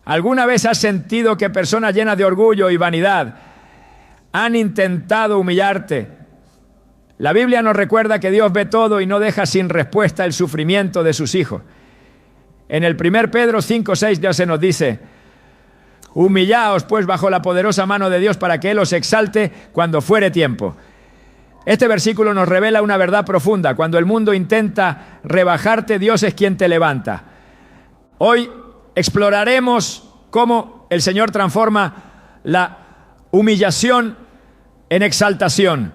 ¿Alguna vez has sentido que personas llenas de orgullo y vanidad han intentado humillarte? La Biblia nos recuerda que Dios ve todo y no deja sin respuesta el sufrimiento de sus hijos. En el 1 Pedro 5:6 Dios se nos dice: humillaos pues bajo la poderosa mano de Dios para que Él os exalte cuando fuere tiempo. Este versículo nos revela una verdad profunda. Cuando el mundo intenta rebajarte, Dios es quien te levanta. Hoy exploraremos cómo el Señor transforma la humillación en exaltación,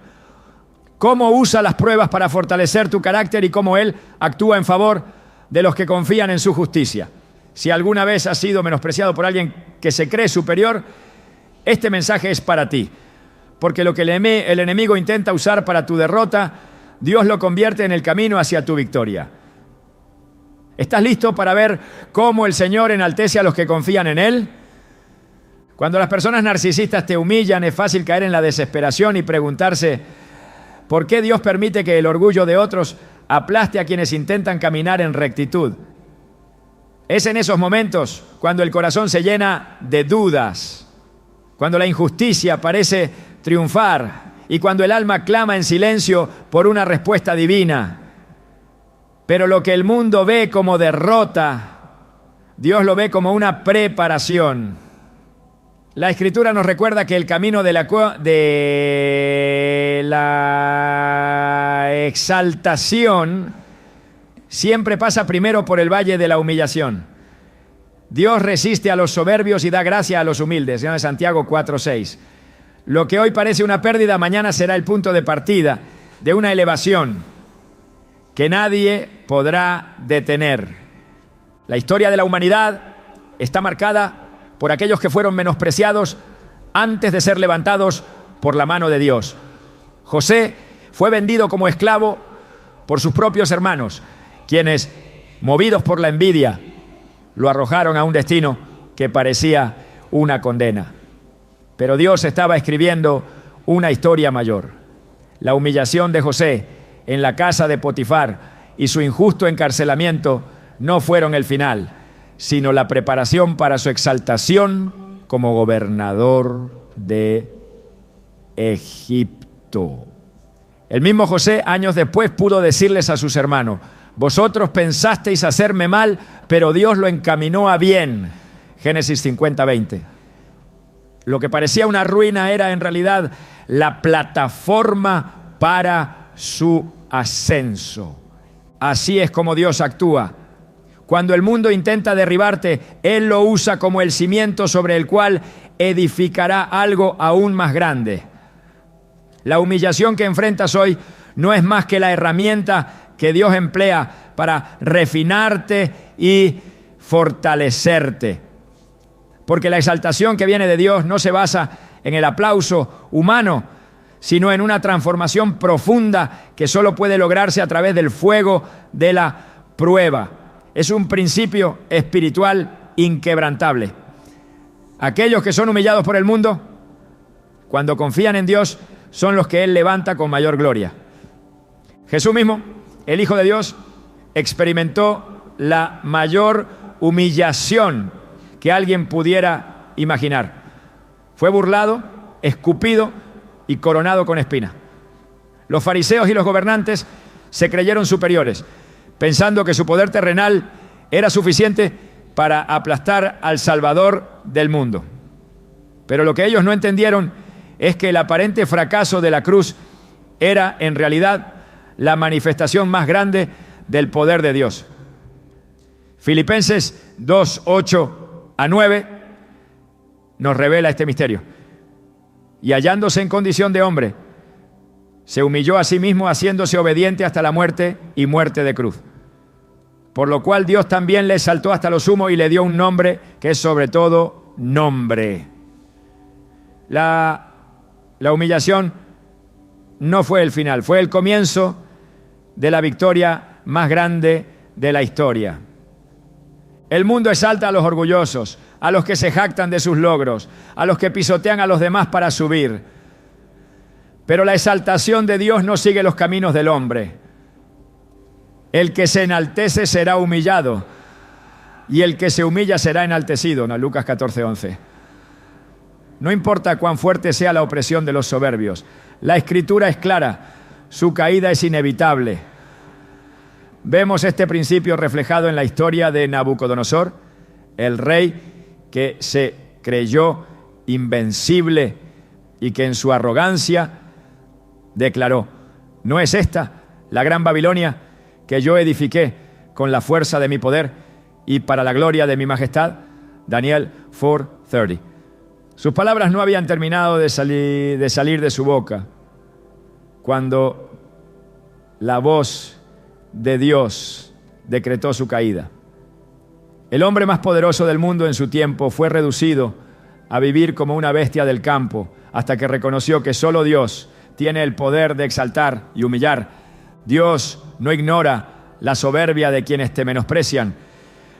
cómo usa las pruebas para fortalecer tu carácter y cómo Él actúa en favor de los que confían en su justicia. Si alguna vez has sido menospreciado por alguien que se cree superior, este mensaje es para ti, porque lo que el enemigo intenta usar para tu derrota, Dios lo convierte en el camino hacia tu victoria. ¿Estás listo para ver cómo el Señor enaltece a los que confían en Él? Cuando las personas narcisistas te humillan, es fácil caer en la desesperación y preguntarse: ¿por qué Dios permite que el orgullo de otros aplaste a quienes intentan caminar en rectitud? Es en esos momentos cuando el corazón se llena de dudas, cuando la injusticia parece triunfar y cuando el alma clama en silencio por una respuesta divina. Pero lo que el mundo ve como derrota, Dios lo ve como una preparación. La Escritura nos recuerda que el camino de la exaltación siempre pasa primero por el valle de la humillación. Dios resiste a los soberbios y da gracia a los humildes. En Santiago 4:6. Lo que hoy parece una pérdida, mañana será el punto de partida de una elevación que nadie podrá detener. La historia de la humanidad está marcada por aquellos que fueron menospreciados antes de ser levantados por la mano de Dios. José fue vendido como esclavo por sus propios hermanos, quienes, movidos por la envidia, lo arrojaron a un destino que parecía una condena. Pero Dios estaba escribiendo una historia mayor. La humillación de José en la casa de Potifar y su injusto encarcelamiento no fueron el final, sino la preparación para su exaltación como gobernador de Egipto. El mismo José, años después, pudo decirles a sus hermanos: vosotros pensasteis hacerme mal, pero Dios lo encaminó a bien. Génesis 50:20. Lo que parecía una ruina era en realidad la plataforma para su ascenso. Así es como Dios actúa. Cuando el mundo intenta derribarte, Él lo usa como el cimiento sobre el cual edificará algo aún más grande. La humillación que enfrentas hoy no es más que la herramienta que Dios emplea para refinarte y fortalecerte. Porque la exaltación que viene de Dios no se basa en el aplauso humano, sino en una transformación profunda que solo puede lograrse a través del fuego de la prueba. Es un principio espiritual inquebrantable. Aquellos que son humillados por el mundo, cuando confían en Dios, son los que Él levanta con mayor gloria. Jesús mismo, el Hijo de Dios, experimentó la mayor humillación que alguien pudiera imaginar. Fue burlado, escupido y coronado con espinas. Los fariseos y los gobernantes se creyeron superiores, pensando que su poder terrenal era suficiente para aplastar al Salvador del mundo. Pero lo que ellos no entendieron es que el aparente fracaso de la cruz era en realidad la manifestación más grande del poder de Dios. Filipenses 2:8-9 nos revela este misterio. Y hallándose en condición de hombre, se humilló a sí mismo, haciéndose obediente hasta la muerte y muerte de cruz. Por lo cual Dios también le exaltó hasta lo sumo y le dio un nombre que es sobre todo nombre. La humillación no fue el final, fue el comienzo de la victoria más grande de la historia. El mundo exalta a los orgullosos, a los que se jactan de sus logros, a los que pisotean a los demás para subir. Pero la exaltación de Dios no sigue los caminos del hombre. El que se enaltece será humillado. y el que se humilla será enaltecido. No, Lucas 14:11. No importa cuán fuerte sea la opresión de los soberbios, la Escritura es clara, su caída es inevitable. Vemos este principio reflejado en la historia de Nabucodonosor, el rey que se creyó invencible y que en su arrogancia declaró: ¿no es esta la gran Babilonia que yo edifiqué con la fuerza de mi poder y para la gloria de mi majestad? Daniel 4:30. Sus palabras no habían terminado de salir de su boca cuando la voz de Dios decretó su caída. El hombre más poderoso del mundo en su tiempo fue reducido a vivir como una bestia del campo hasta que reconoció que solo Dios tiene el poder de exaltar y humillar. Dios no ignora la soberbia de quienes te menosprecian.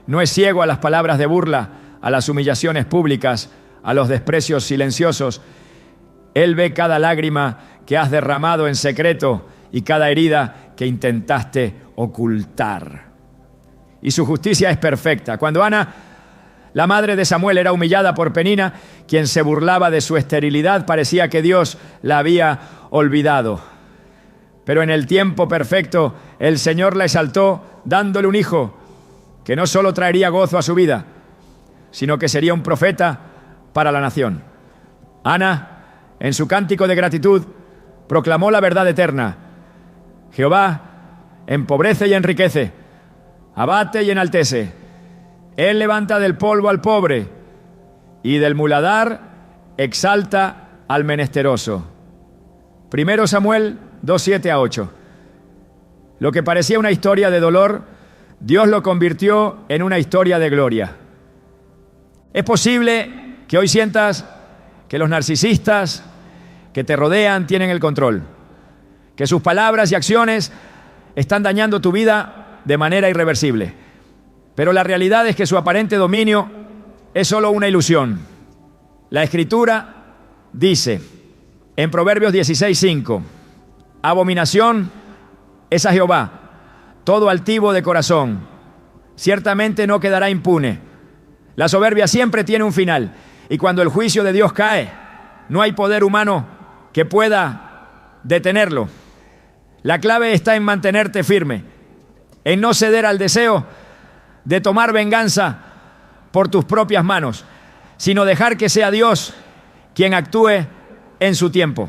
No es ciego a las palabras de burla, a las humillaciones públicas, a los desprecios silenciosos. Él ve cada lágrima que has derramado en secreto y cada herida que intentaste ocultar. Y su justicia es perfecta. Cuando Ana, la madre de Samuel, era humillada por Penina, quien se burlaba de su esterilidad, parecía que Dios la había olvidado. Pero en el tiempo perfecto, el Señor la exaltó, dándole un hijo que no solo traería gozo a su vida, sino que sería un profeta para la nación. Ana, en su cántico de gratitud, proclamó la verdad eterna: Jehová empobrece y enriquece, abate y enaltece. Él levanta del polvo al pobre y del muladar exalta al menesteroso. 1 Samuel 2:7-8. Lo que parecía una historia de dolor, Dios lo convirtió en una historia de gloria. Es posible que hoy sientas que los narcisistas que te rodean tienen el control, que sus palabras y acciones están dañando tu vida de manera irreversible. Pero la realidad es que su aparente dominio es solo una ilusión. La Escritura dice en Proverbios 16:5: abominación es a Jehová todo altivo de corazón, ciertamente no quedará impune. La soberbia siempre tiene un final, y cuando el juicio de Dios cae, no hay poder humano que pueda detenerlo. La clave está en mantenerte firme, en no ceder al deseo de tomar venganza por tus propias manos, sino dejar que sea Dios quien actúe en su tiempo.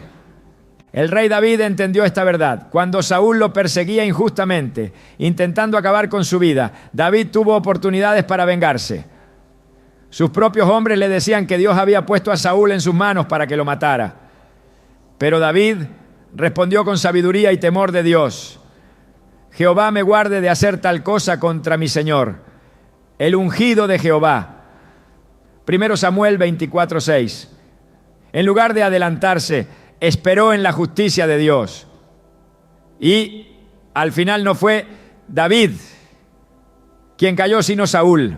El rey David entendió esta verdad. Cuando Saúl lo perseguía injustamente, intentando acabar con su vida, David tuvo oportunidades para vengarse. Sus propios hombres le decían que Dios había puesto a Saúl en sus manos para que lo matara. Pero David respondió con sabiduría y temor de Dios: Jehová me guarde de hacer tal cosa contra mi Señor, el ungido de Jehová. 1 Samuel 24:6. En lugar de adelantarse, esperó en la justicia de Dios. Y al final no fue David quien cayó, sino Saúl.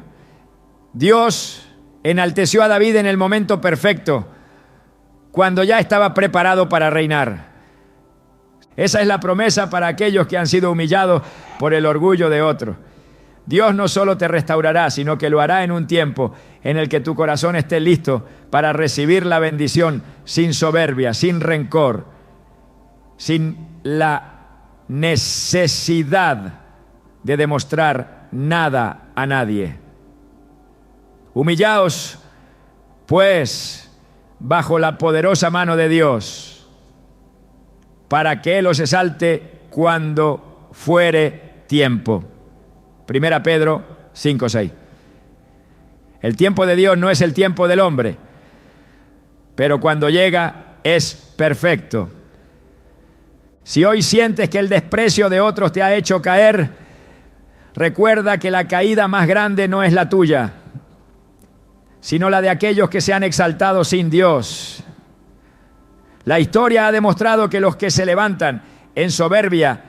Dios enalteció a David en el momento perfecto, cuando ya estaba preparado para reinar. Esa es la promesa para aquellos que han sido humillados por el orgullo de otros. Dios no solo te restaurará, sino que lo hará en un tiempo en el que tu corazón esté listo para recibir la bendición sin soberbia, sin rencor, sin la necesidad de demostrar nada a nadie. Humillaos, pues, bajo la poderosa mano de Dios, para que Él os exalte cuando fuere tiempo. 1 Pedro 5:6. El tiempo de Dios no es el tiempo del hombre, pero cuando llega es perfecto. Si hoy sientes que el desprecio de otros te ha hecho caer, recuerda que la caída más grande no es la tuya, sino la de aquellos que se han exaltado sin Dios. La historia ha demostrado que los que se levantan en soberbia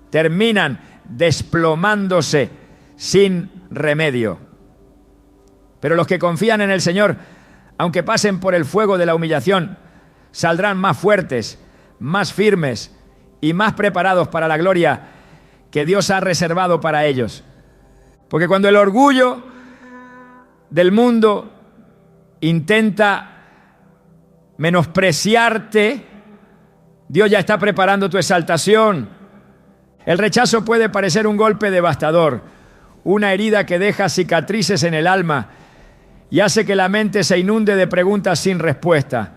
terminan desplomándose sin remedio. Pero los que confían en el Señor, aunque pasen por el fuego de la humillación, saldrán más fuertes, más firmes y más preparados para la gloria que Dios ha reservado para ellos. Porque cuando el orgullo del mundo intenta menospreciarte, Dios ya está preparando tu exaltación. El rechazo puede parecer un golpe devastador, una herida que deja cicatrices en el alma y hace que la mente se inunde de preguntas sin respuesta.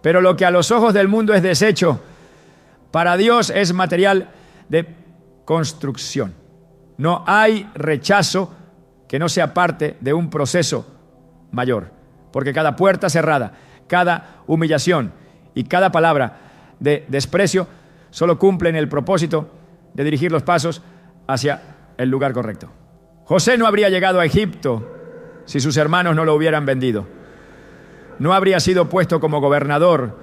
Pero lo que a los ojos del mundo es desecho, para Dios es material de construcción. No hay rechazo que no sea parte de un proceso mayor, porque cada puerta cerrada, cada humillación y cada palabra de desprecio solo cumplen el propósito de dirigir los pasos hacia el lugar correcto. José no habría llegado a Egipto si sus hermanos no lo hubieran vendido. No habría sido puesto como gobernador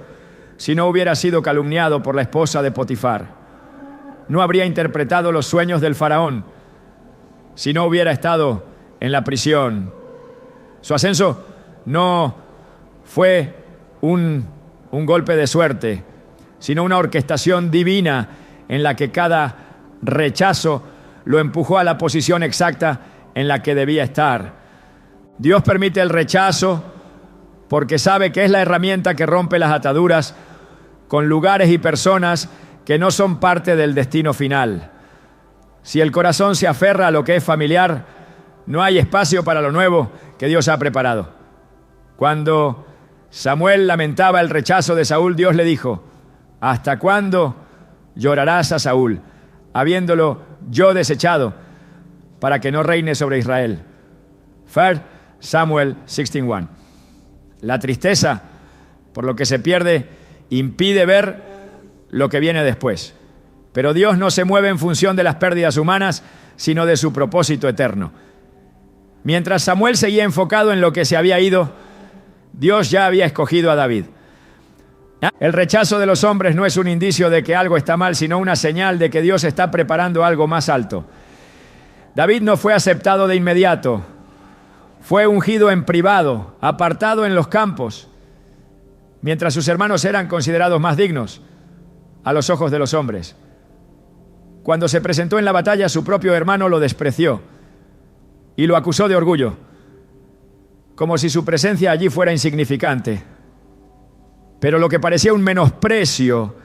si no hubiera sido calumniado por la esposa de Potifar. No habría interpretado los sueños del faraón si no hubiera estado en la prisión. Su ascenso no fue un golpe de suerte, sino una orquestación divina en la que cada rechazo lo empujó a la posición exacta en la que debía estar. Dios permite el rechazo porque sabe que es la herramienta que rompe las ataduras con lugares y personas que no son parte del destino final. Si el corazón se aferra a lo que es familiar, no hay espacio para lo nuevo que Dios ha preparado. Cuando Samuel lamentaba el rechazo de Saúl, Dios le dijo: ¿hasta cuándo llorarás a Saúl, habiéndolo yo desechado, para que no reine sobre Israel? 1 Samuel 16:1. La tristeza por lo que se pierde impide ver lo que viene después. Pero Dios no se mueve en función de las pérdidas humanas, sino de su propósito eterno. Mientras Samuel seguía enfocado en lo que se había ido, Dios ya había escogido a David. El rechazo de los hombres no es un indicio de que algo está mal, sino una señal de que Dios está preparando algo más alto. David no fue aceptado de inmediato. Fue ungido en privado, apartado en los campos, mientras sus hermanos eran considerados más dignos a los ojos de los hombres. Cuando se presentó en la batalla, su propio hermano lo despreció y lo acusó de orgullo, como si su presencia allí fuera insignificante. Pero lo que parecía un menosprecio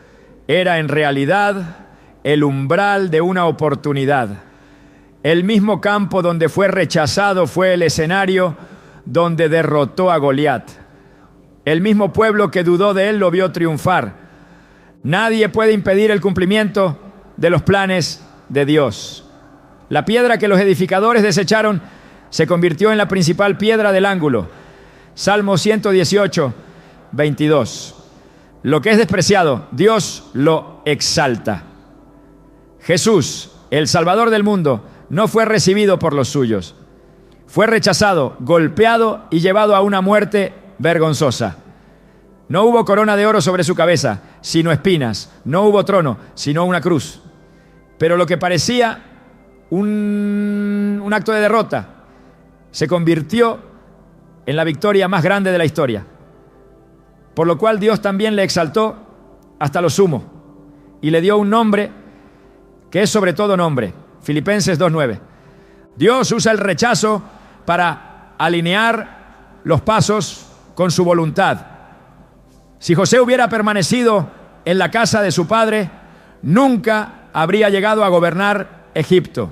era en realidad el umbral de una oportunidad. El mismo campo donde fue rechazado fue el escenario donde derrotó a Goliat. El mismo pueblo que dudó de él lo vio triunfar. Nadie puede impedir el cumplimiento de los planes de Dios. La piedra que los edificadores desecharon se convirtió en la principal piedra del ángulo. Salmo 118, 22. Lo que es despreciado, Dios lo exalta. Jesús, el Salvador del mundo, no fue recibido por los suyos. Fue rechazado, golpeado y llevado a una muerte vergonzosa. No hubo corona de oro sobre su cabeza, sino espinas. No hubo trono, sino una cruz. Pero lo que parecía un acto de derrota se convirtió en la victoria más grande de la historia. Por lo cual Dios también le exaltó hasta lo sumo y le dio un nombre que es sobre todo nombre. Filipenses 2:9. Dios usa el rechazo para alinear los pasos con su voluntad. Si José hubiera permanecido en la casa de su padre, nunca habría llegado a gobernar Egipto.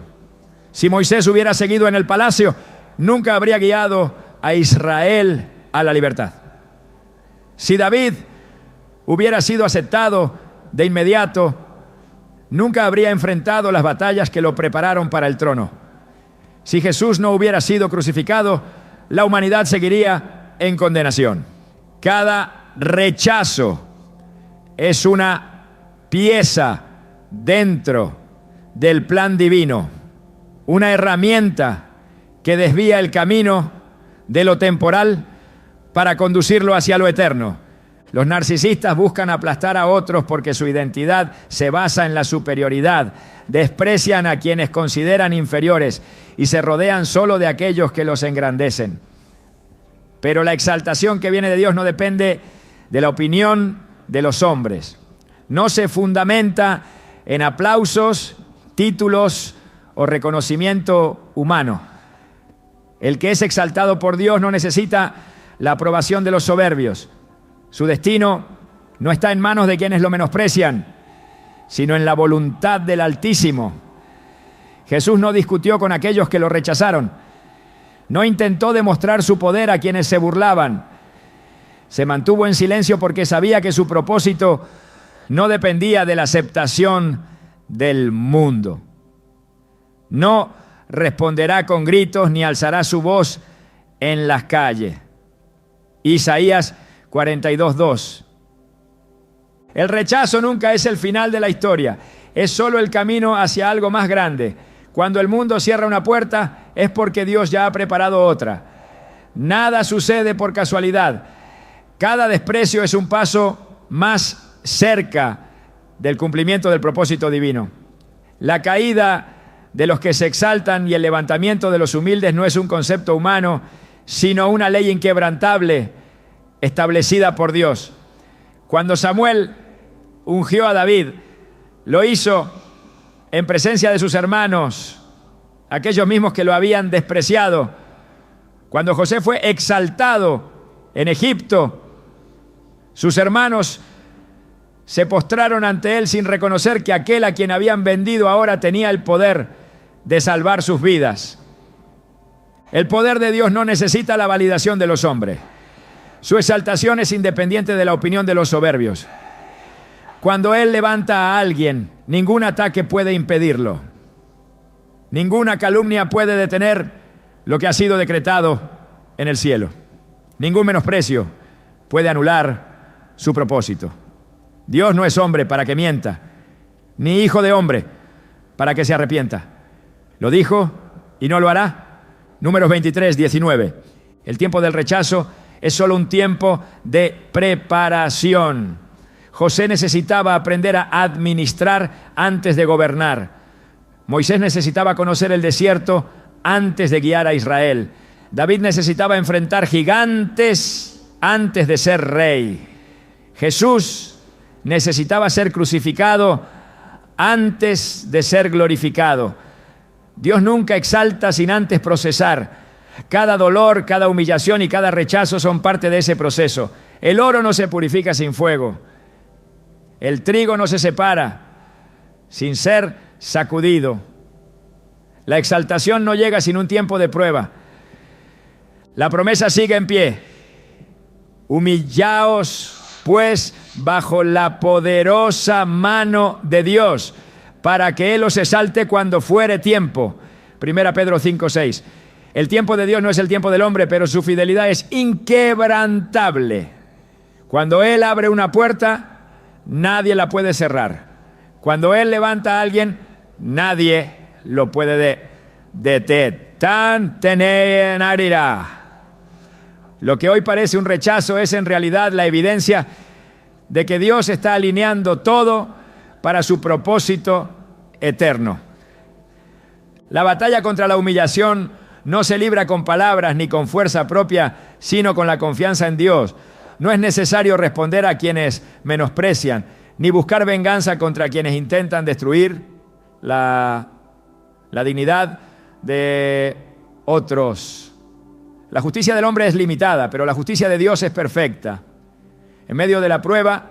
Si Moisés hubiera seguido en el palacio, nunca habría guiado a Israel a la libertad. Si David hubiera sido aceptado de inmediato, nunca habría enfrentado las batallas que lo prepararon para el trono. Si Jesús no hubiera sido crucificado, la humanidad seguiría en condenación. Cada rechazo es una pieza dentro del plan divino, una herramienta que desvía el camino de lo temporal para conducirlo hacia lo eterno. Los narcisistas buscan aplastar a otros porque su identidad se basa en la superioridad. Desprecian a quienes consideran inferiores y se rodean solo de aquellos que los engrandecen. Pero la exaltación que viene de Dios no depende de la opinión de los hombres. No se fundamenta en aplausos, títulos o reconocimiento humano. El que es exaltado por Dios no necesita la aprobación de los soberbios. Su destino no está en manos de quienes lo menosprecian, sino en la voluntad del Altísimo. Jesús no discutió con aquellos que lo rechazaron. No intentó demostrar su poder a quienes se burlaban. Se mantuvo en silencio porque sabía que su propósito no dependía de la aceptación del mundo. No responderá con gritos ni alzará su voz en las calles. Isaías 42:2. El rechazo nunca es el final de la historia, es solo el camino hacia algo más grande. Cuando el mundo cierra una puerta es porque Dios ya ha preparado otra. Nada sucede por casualidad. Cada desprecio es un paso más cerca del cumplimiento del propósito divino. La caída de los que se exaltan y el levantamiento de los humildes no es un concepto humano, sino una ley inquebrantable establecida por Dios. Cuando Samuel ungió a David, lo hizo en presencia de sus hermanos, aquellos mismos que lo habían despreciado. Cuando José fue exaltado en Egipto, sus hermanos se postraron ante él sin reconocer que aquel a quien habían vendido ahora tenía el poder de salvar sus vidas. El poder de Dios no necesita la validación de los hombres. Su exaltación es independiente de la opinión de los soberbios. Cuando Él levanta a alguien, ningún ataque puede impedirlo. Ninguna calumnia puede detener lo que ha sido decretado en el cielo. Ningún menosprecio puede anular su propósito. Dios no es hombre para que mienta, ni hijo de hombre para que se arrepienta. Lo dijo y no lo hará. Números 23:19. El tiempo del rechazo es solo un tiempo de preparación. José necesitaba aprender a administrar antes de gobernar. Moisés necesitaba conocer el desierto antes de guiar a Israel. David necesitaba enfrentar gigantes antes de ser rey. Jesús necesitaba ser crucificado antes de ser glorificado. Dios nunca exalta sin antes procesar. Cada dolor, cada humillación y cada rechazo son parte de ese proceso. El oro no se purifica sin fuego. El trigo no se separa sin ser sacudido. La exaltación no llega sin un tiempo de prueba. La promesa sigue en pie. Humillaos, pues, bajo la poderosa mano de Dios, para que Él os exalte cuando fuere tiempo. 1 Pedro 5:6. El tiempo de Dios no es el tiempo del hombre, pero su fidelidad es inquebrantable. Cuando Él abre una puerta, nadie la puede cerrar. Cuando Él levanta a alguien, nadie lo puede detener. Lo que hoy parece un rechazo es en realidad la evidencia de que Dios está alineando todo para su propósito eterno. La batalla contra la humillación no se libra con palabras ni con fuerza propia, sino con la confianza en Dios. No es necesario responder a quienes menosprecian, ni buscar venganza contra quienes intentan destruir la dignidad de otros. La justicia del hombre es limitada, pero la justicia de Dios es perfecta. En medio de la prueba,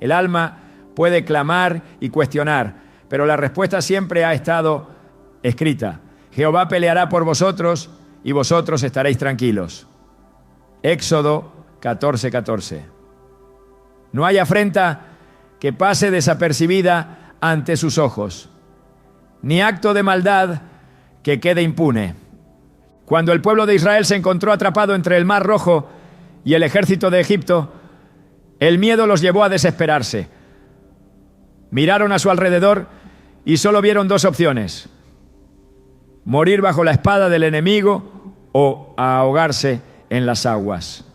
el alma puede clamar y cuestionar, pero la respuesta siempre ha estado escrita. Jehová peleará por vosotros y vosotros estaréis tranquilos. Éxodo 14:14. No hay afrenta que pase desapercibida ante sus ojos, ni acto de maldad que quede impune. Cuando el pueblo de Israel se encontró atrapado entre el Mar Rojo y el ejército de Egipto, el miedo los llevó a desesperarse. Miraron a su alrededor y solo vieron dos opciones: morir bajo la espada del enemigo o ahogarse en las aguas.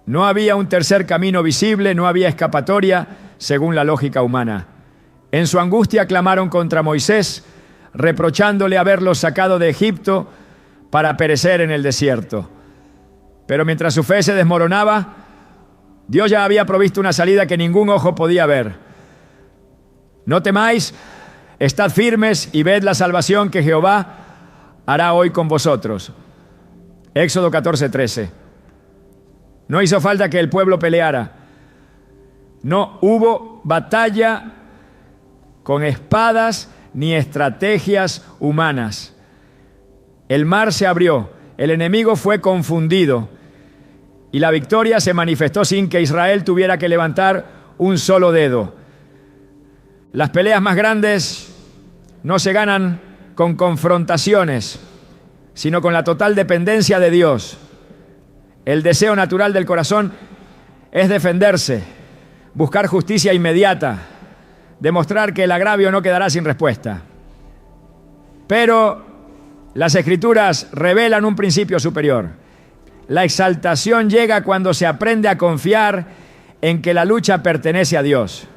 No había un tercer camino visible, no había escapatoria según la lógica humana. En su angustia clamaron contra Moisés, reprochándole haberlos sacado de Egipto para perecer en el desierto. Pero mientras su fe se desmoronaba, Dios ya había provisto una salida que ningún ojo podía ver. No temáis, estad firmes y ved la salvación que Jehová hará hoy con vosotros. Éxodo 14:13. No hizo falta que el pueblo peleara. No hubo batalla con espadas ni estrategias humanas. El mar se abrió, el enemigo fue confundido y la victoria se manifestó sin que Israel tuviera que levantar un solo dedo. Las peleas más grandes no se ganan con confrontaciones, sino con la total dependencia de Dios. El deseo natural del corazón es defenderse, buscar justicia inmediata, demostrar que el agravio no quedará sin respuesta. Pero las Escrituras revelan un principio superior. La exaltación llega cuando se aprende a confiar en que la lucha pertenece a Dios.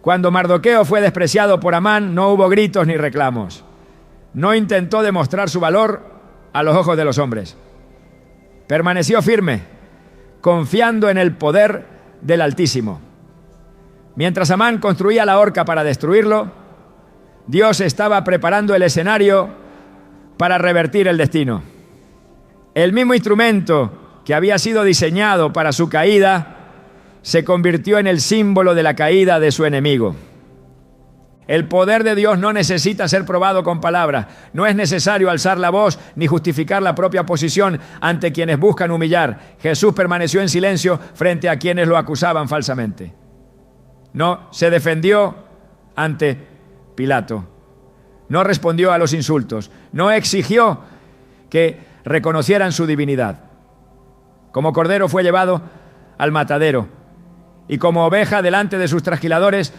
Cuando Mardoqueo fue despreciado por Amán, no hubo gritos ni reclamos. No intentó demostrar su valor a los ojos de los hombres. Permaneció firme, confiando en el poder del Altísimo. Mientras Amán construía la horca para destruirlo, Dios estaba preparando el escenario para revertir el destino. El mismo instrumento que había sido diseñado para su caída se convirtió en el símbolo de la caída de su enemigo. El poder de Dios no necesita ser probado con palabras. No es necesario alzar la voz ni justificar la propia posición ante quienes buscan humillar. Jesús permaneció en silencio frente a quienes lo acusaban falsamente. No se defendió ante Pilato. No respondió a los insultos. No exigió que reconocieran su divinidad. Como cordero fue llevado al matadero y como oveja delante de sus trasquiladores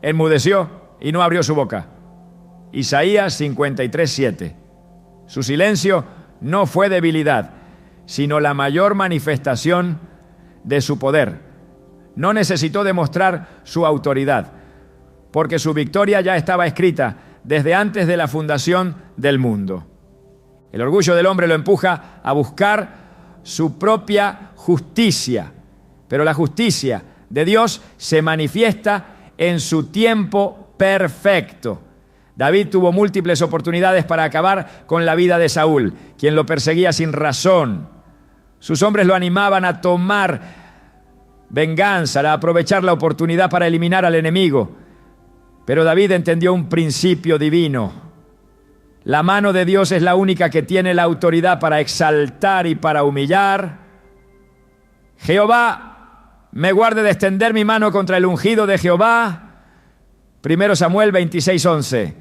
enmudeció y no abrió su boca. Isaías 53:7. Su silencio no fue debilidad, sino la mayor manifestación de su poder. No necesitó demostrar su autoridad, porque su victoria ya estaba escrita desde antes de la fundación del mundo. El orgullo del hombre lo empuja a buscar su propia justicia, pero la justicia de Dios se manifiesta en su tiempo perfecto. David tuvo múltiples oportunidades para acabar con la vida de Saúl, quien lo perseguía sin razón. Sus hombres lo animaban a tomar venganza, a aprovechar la oportunidad para eliminar al enemigo. Pero David entendió un principio divino. La mano de Dios es la única que tiene la autoridad para exaltar y para humillar. Jehová me guarde de extender mi mano contra el ungido de Jehová. 1 Samuel 26:11.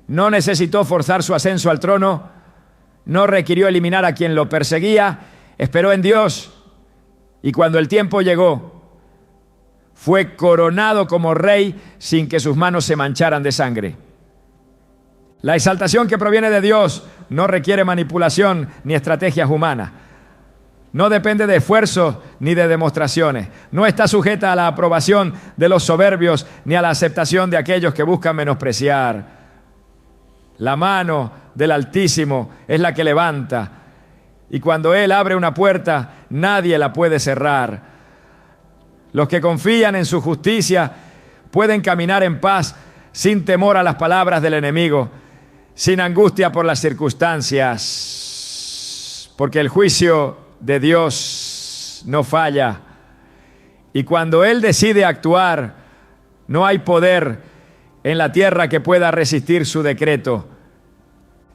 No necesitó forzar su ascenso al trono, no requirió eliminar a quien lo perseguía, esperó en Dios y cuando el tiempo llegó, fue coronado como rey sin que sus manos se mancharan de sangre. La exaltación que proviene de Dios no requiere manipulación ni estrategias humanas. No depende de esfuerzos ni de demostraciones. No está sujeta a la aprobación de los soberbios ni a la aceptación de aquellos que buscan menospreciar. La mano del Altísimo es la que levanta, y cuando Él abre una puerta, nadie la puede cerrar. Los que confían en su justicia pueden caminar en paz sin temor a las palabras del enemigo, sin angustia por las circunstancias, porque el juicio de Dios no falla. Y cuando Él decide actuar, no hay poder en la tierra que pueda resistir su decreto.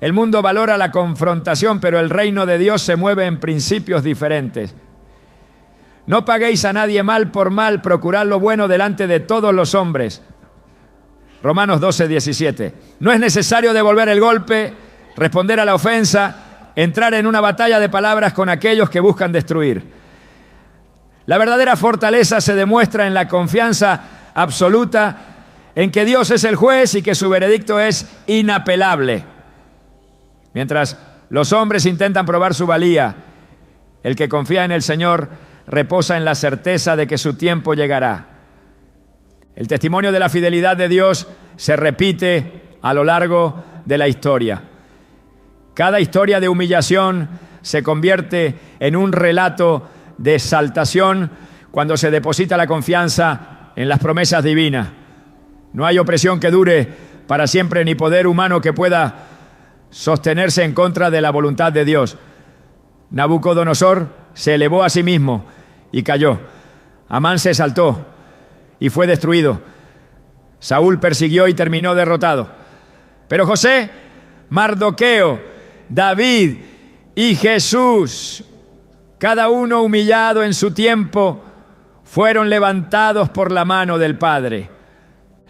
El mundo valora la confrontación, pero el reino de Dios se mueve en principios diferentes. No paguéis a nadie mal por mal, procurad lo bueno delante de todos los hombres. Romanos 12:17. No es necesario devolver el golpe, responder a la ofensa, entrar en una batalla de palabras con aquellos que buscan destruir. La verdadera fortaleza se demuestra en la confianza absoluta en que Dios es el juez y que su veredicto es inapelable. Mientras los hombres intentan probar su valía, el que confía en el Señor reposa en la certeza de que su tiempo llegará. El testimonio de la fidelidad de Dios se repite a lo largo de la historia. Cada historia de humillación se convierte en un relato de exaltación cuando se deposita la confianza en las promesas divinas. No hay opresión que dure para siempre, ni poder humano que pueda sostenerse en contra de la voluntad de Dios. Nabucodonosor se elevó a sí mismo y cayó. Amán se exaltó y fue destruido. Saúl persiguió y terminó derrotado. Pero José, Mardoqueo, David y Jesús, cada uno humillado en su tiempo, fueron levantados por la mano del Padre.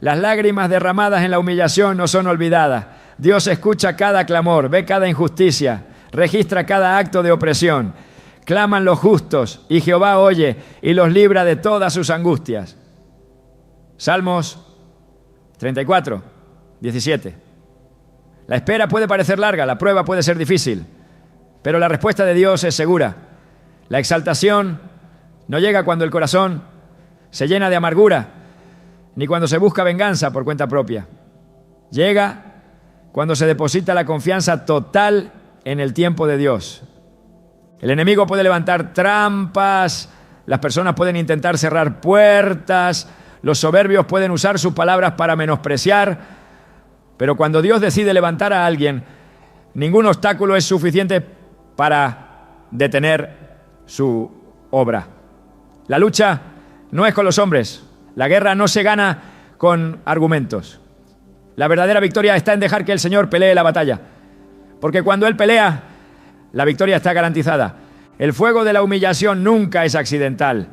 Las lágrimas derramadas en la humillación no son olvidadas. Dios escucha cada clamor, ve cada injusticia, registra cada acto de opresión. Claman los justos y Jehová oye y los libra de todas sus angustias. Salmos 34, 17. La espera puede parecer larga, la prueba puede ser difícil, pero la respuesta de Dios es segura. La exaltación no llega cuando el corazón se llena de amargura, ni cuando se busca venganza por cuenta propia. Llega cuando se deposita la confianza total en el tiempo de Dios. El enemigo puede levantar trampas, las personas pueden intentar cerrar puertas, los soberbios pueden usar sus palabras para menospreciar, pero cuando Dios decide levantar a alguien, ningún obstáculo es suficiente para detener su obra. La lucha no es con los hombres, la guerra no se gana con argumentos. La verdadera victoria está en dejar que el Señor pelee la batalla, porque cuando Él pelea, la victoria está garantizada. El fuego de la humillación nunca es accidental.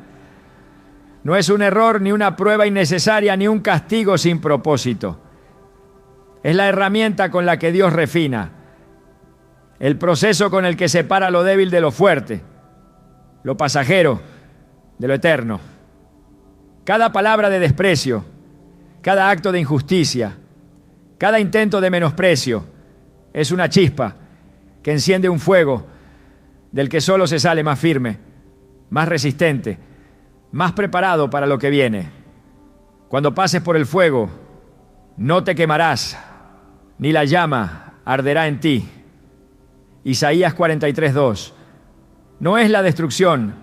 No es un error, ni una prueba innecesaria, ni un castigo sin propósito. Es la herramienta con la que Dios refina, el proceso con el que separa lo débil de lo fuerte, lo pasajero de lo eterno. Cada palabra de desprecio, cada acto de injusticia, cada intento de menosprecio es una chispa que enciende un fuego del que solo se sale más firme, más resistente, más preparado para lo que viene. Cuando pases por el fuego, no te quemarás, ni la llama arderá en ti. Isaías 43:2. No es la destrucción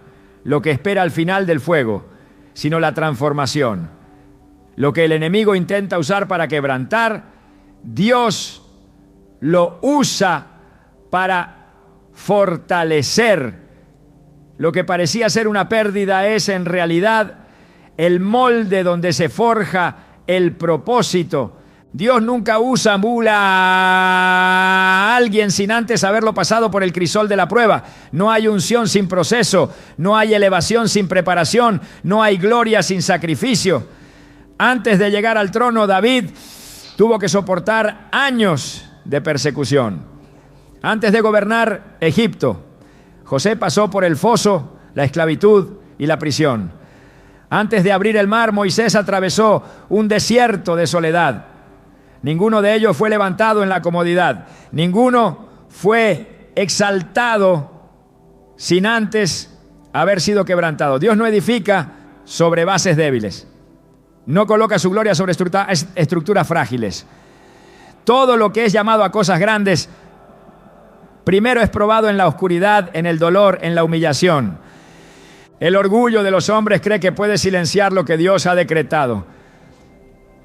lo que espera al final del fuego, sino la transformación. Lo que el enemigo intenta usar para quebrantar, Dios lo usa para fortalecer. Lo que parecía ser una pérdida es en realidad el molde donde se forja el propósito. Dios nunca usa a alguien sin antes haberlo pasado por el crisol de la prueba. No hay unción sin proceso, no hay elevación sin preparación, no hay gloria sin sacrificio. Antes de llegar al trono, David tuvo que soportar años de persecución. Antes de gobernar Egipto, José pasó por el foso, la esclavitud y la prisión. Antes de abrir el mar, Moisés atravesó un desierto de soledad. Ninguno de ellos fue levantado en la comodidad. Ninguno fue exaltado sin antes haber sido quebrantado. Dios no edifica sobre bases débiles. No coloca su gloria sobre estructuras frágiles. Todo lo que es llamado a cosas grandes, primero es probado en la oscuridad, en el dolor, en la humillación. El orgullo de los hombres cree que puede silenciar lo que Dios ha decretado.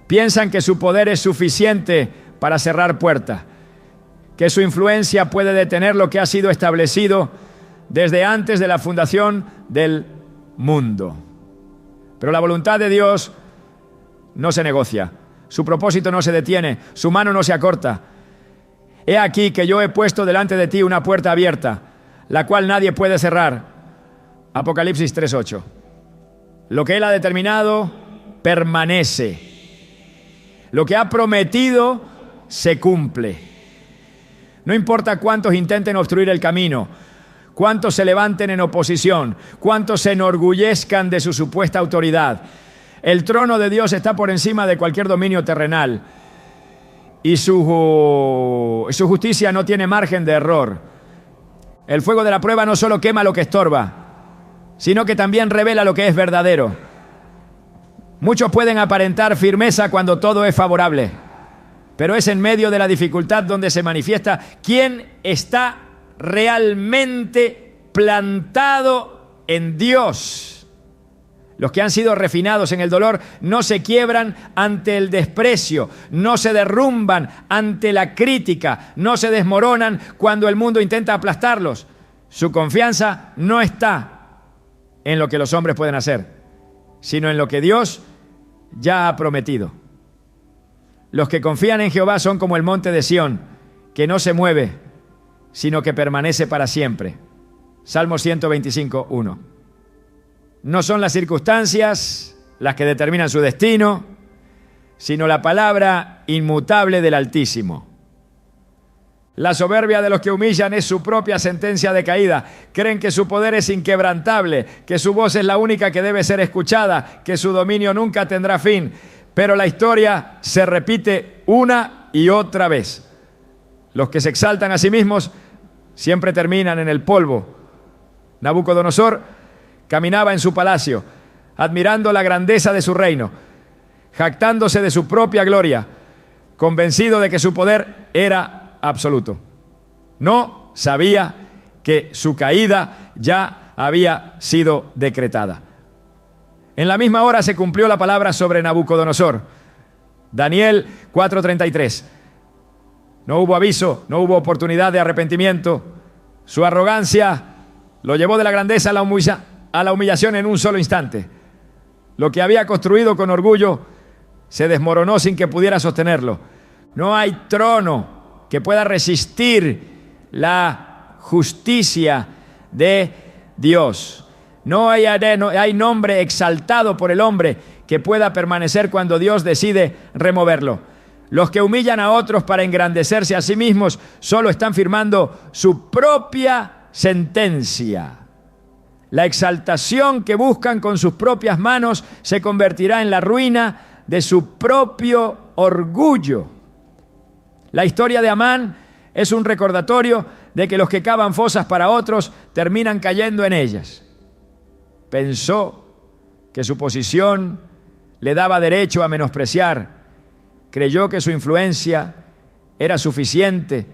Piensan que su poder es suficiente para cerrar puertas, que su influencia puede detener lo que ha sido establecido desde antes de la fundación del mundo. Pero la voluntad de Dios no se negocia, su propósito no se detiene, su mano no se acorta. He aquí que yo he puesto delante de ti una puerta abierta, la cual nadie puede cerrar. Apocalipsis 3:8. Lo que Él ha determinado permanece. Lo que ha prometido se cumple. No importa cuántos intenten obstruir el camino, cuántos se levanten en oposición, cuántos se enorgullezcan de su supuesta autoridad. El trono de Dios está por encima de cualquier dominio terrenal y su justicia no tiene margen de error. El fuego de la prueba no solo quema lo que estorba, sino que también revela lo que es verdadero. Muchos pueden aparentar firmeza cuando todo es favorable, pero es en medio de la dificultad donde se manifiesta quién está realmente plantado en Dios. Los que han sido refinados en el dolor no se quiebran ante el desprecio, no se derrumban ante la crítica, no se desmoronan cuando el mundo intenta aplastarlos. Su confianza no está en lo que los hombres pueden hacer, sino en lo que Dios ya ha prometido. Los que confían en Jehová son como el monte de Sión, que no se mueve, sino que permanece para siempre. Salmo 125, 1. No son las circunstancias las que determinan su destino, sino la palabra inmutable del Altísimo. La soberbia de los que humillan es su propia sentencia de caída. Creen que su poder es inquebrantable, que su voz es la única que debe ser escuchada, que su dominio nunca tendrá fin. Pero la historia se repite una y otra vez. Los que se exaltan a sí mismos siempre terminan en el polvo. Nabucodonosor caminaba en su palacio, admirando la grandeza de su reino, jactándose de su propia gloria, convencido de que su poder era absoluto. No sabía que su caída ya había sido decretada. En la misma hora se cumplió la palabra sobre Nabucodonosor. Daniel 4:33. No hubo aviso, no hubo oportunidad de arrepentimiento. Su arrogancia lo llevó de la grandeza a la humillación en un solo instante. Lo que había construido con orgullo se desmoronó sin que pudiera sostenerlo. No hay trono que pueda resistir la justicia de Dios. No hay nombre exaltado por el hombre que pueda permanecer cuando Dios decide removerlo. Los que humillan a otros para engrandecerse a sí mismos solo están firmando su propia sentencia. La exaltación que buscan con sus propias manos se convertirá en la ruina de su propio orgullo. La historia de Amán es un recordatorio de que los que cavan fosas para otros terminan cayendo en ellas. Pensó que su posición le daba derecho a menospreciar. Creyó que su influencia era suficiente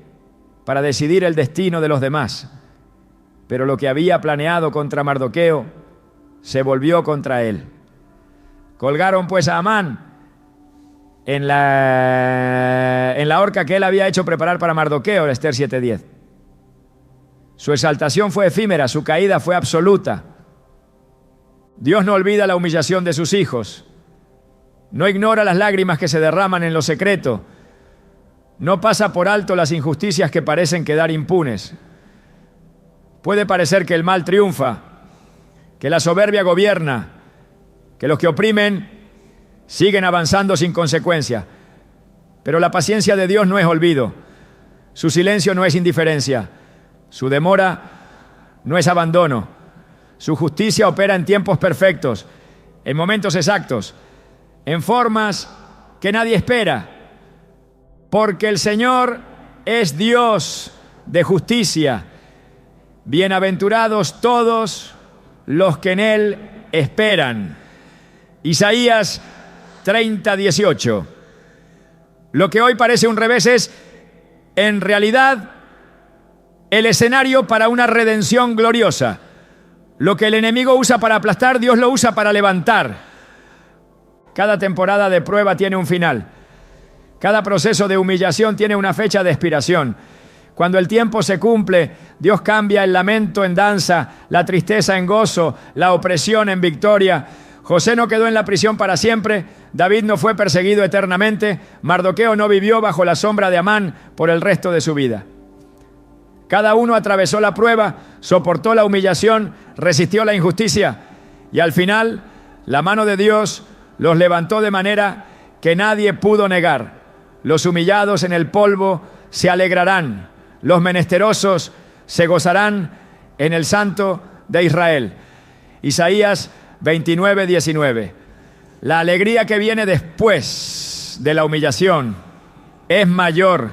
para decidir el destino de los demás. Pero lo que había planeado contra Mardoqueo se volvió contra él. Colgaron pues a Amán en la horca que él había hecho preparar para Mardoqueo, Esther 7:10. Su exaltación fue efímera, su caída fue absoluta. Dios no olvida la humillación de sus hijos. No ignora las lágrimas que se derraman en lo secreto. No pasa por alto las injusticias que parecen quedar impunes. Puede parecer que el mal triunfa, que la soberbia gobierna, que los que oprimen siguen avanzando sin consecuencia. Pero la paciencia de Dios no es olvido. Su silencio no es indiferencia. Su demora no es abandono. Su justicia opera en tiempos perfectos, en momentos exactos, en formas que nadie espera. Porque el Señor es Dios de justicia. Bienaventurados todos los que en Él esperan. Isaías 30:18. Lo que hoy parece un revés es, en realidad, el escenario para una redención gloriosa. Lo que el enemigo usa para aplastar, Dios lo usa para levantar. Cada temporada de prueba tiene un final. Cada proceso de humillación tiene una fecha de expiración. Cuando el tiempo se cumple, Dios cambia el lamento en danza, la tristeza en gozo, la opresión en victoria. José no quedó en la prisión para siempre, David no fue perseguido eternamente, Mardoqueo no vivió bajo la sombra de Amán por el resto de su vida. Cada uno atravesó la prueba, soportó la humillación, resistió la injusticia y al final la mano de Dios los levantó de manera que nadie pudo negar. Los humillados en el polvo se alegrarán. Los menesterosos se gozarán en el Santo de Israel. Isaías 29:19. La alegría que viene después de la humillación es mayor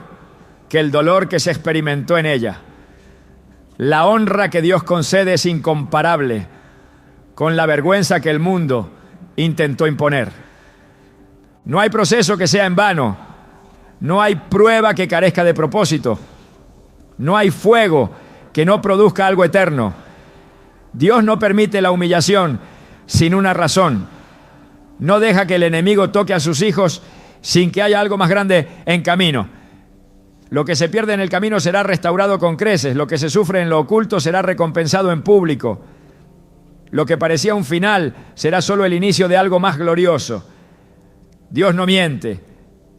que el dolor que se experimentó en ella. La honra que Dios concede es incomparable con la vergüenza que el mundo intentó imponer. No hay proceso que sea en vano. No hay prueba que carezca de propósito. No hay fuego que no produzca algo eterno. Dios no permite la humillación sin una razón. No deja que el enemigo toque a sus hijos sin que haya algo más grande en camino. Lo que se pierde en el camino será restaurado con creces. Lo que se sufre en lo oculto será recompensado en público. Lo que parecía un final será solo el inicio de algo más glorioso. Dios no miente.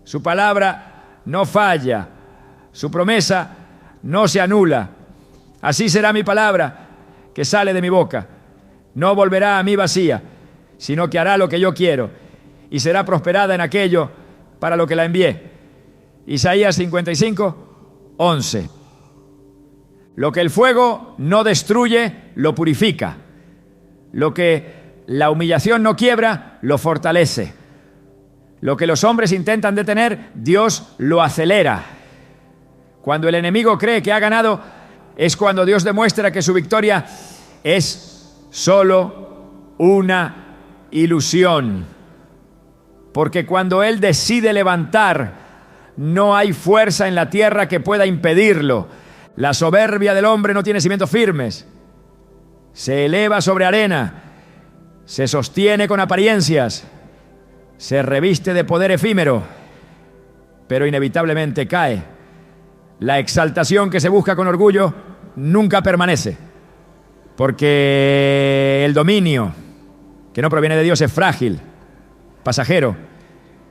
Su palabra no falla. Su promesa no se anula. Así será mi palabra que sale de mi boca. No volverá a mí vacía, sino que hará lo que yo quiero y será prosperada en aquello para lo que la envié. Isaías 55, 11. Lo que el fuego no destruye, lo purifica. Lo que la humillación no quiebra, lo fortalece. Lo que los hombres intentan detener, Dios lo acelera. Cuando el enemigo cree que ha ganado, es cuando Dios demuestra que su victoria es solo una ilusión. Porque cuando Él decide levantar, no hay fuerza en la tierra que pueda impedirlo. La soberbia del hombre no tiene cimientos firmes. Se eleva sobre arena, se sostiene con apariencias, se reviste de poder efímero, pero inevitablemente cae. La exaltación que se busca con orgullo nunca permanece, porque el dominio que no proviene de Dios es frágil, pasajero,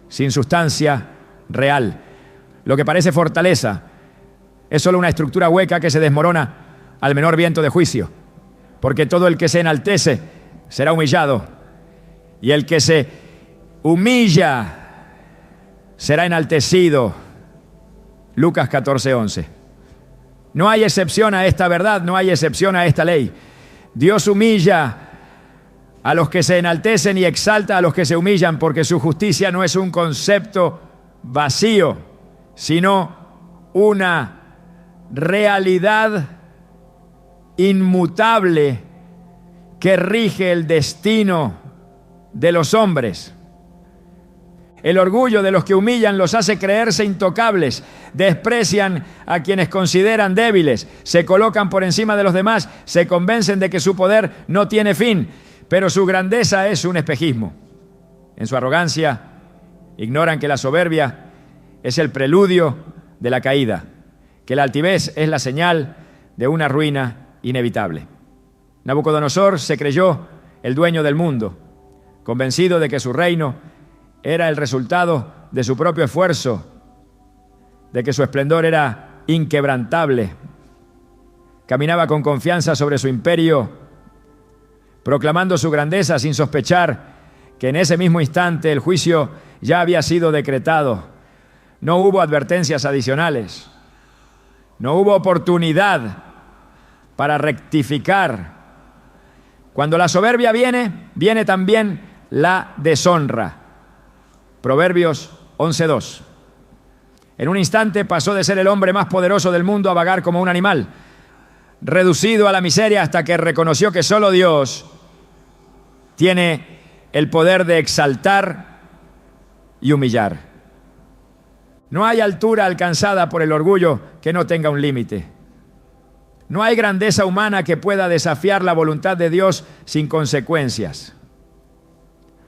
sin sustancia real. Lo que parece fortaleza es solo una estructura hueca que se desmorona al menor viento de juicio, porque todo el que se enaltece será humillado, y el que se humilla será enaltecido. Lucas 14:11. No hay excepción a esta verdad, no hay excepción a esta ley. Dios humilla a los que se enaltecen y exalta a los que se humillan, porque su justicia no es un concepto vacío, sino una realidad inmutable que rige el destino de los hombres. El orgullo de los que humillan los hace creerse intocables, desprecian a quienes consideran débiles, se colocan por encima de los demás, se convencen de que su poder no tiene fin, pero su grandeza es un espejismo. En su arrogancia, ignoran que la soberbia es el preludio de la caída, que la altivez es la señal de una ruina inevitable. Nabucodonosor se creyó el dueño del mundo, convencido de que su reino era el resultado de su propio esfuerzo, de que su esplendor era inquebrantable. Caminaba con confianza sobre su imperio, proclamando su grandeza sin sospechar que en ese mismo instante el juicio ya había sido decretado. No hubo advertencias adicionales, no hubo oportunidad para rectificar. Cuando la soberbia viene, viene también la deshonra. Proverbios 11:2. En un instante pasó de ser el hombre más poderoso del mundo a vagar como un animal, reducido a la miseria hasta que reconoció que solo Dios tiene el poder de exaltar y humillar. No hay altura alcanzada por el orgullo que no tenga un límite. No hay grandeza humana que pueda desafiar la voluntad de Dios sin consecuencias.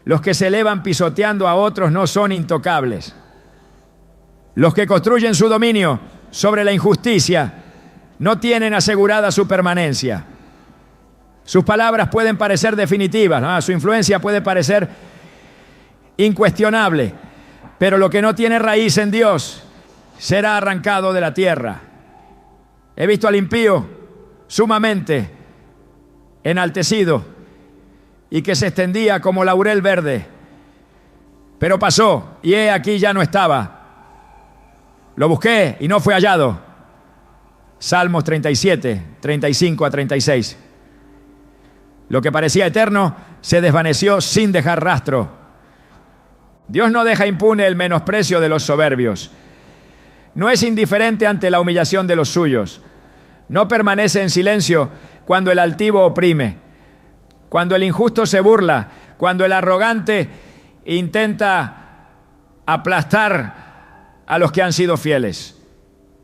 Los que se elevan pisoteando a otros no son intocables. Los que construyen su dominio sobre la injusticia no tienen asegurada su permanencia. Sus palabras pueden parecer definitivas, ¿no? Su influencia puede parecer incuestionable, pero lo que no tiene raíz en Dios será arrancado de la tierra. He visto al impío sumamente enaltecido y que se extendía como laurel verde, pero pasó y he aquí ya no estaba. Lo busqué y no fue hallado. Salmos 37, 35 a 36. Lo que parecía eterno se desvaneció sin dejar rastro. Dios no deja impune el menosprecio de los soberbios. No es indiferente ante la humillación de los suyos. No permanece en silencio cuando el altivo oprime, cuando el injusto se burla, cuando el arrogante intenta aplastar a los que han sido fieles.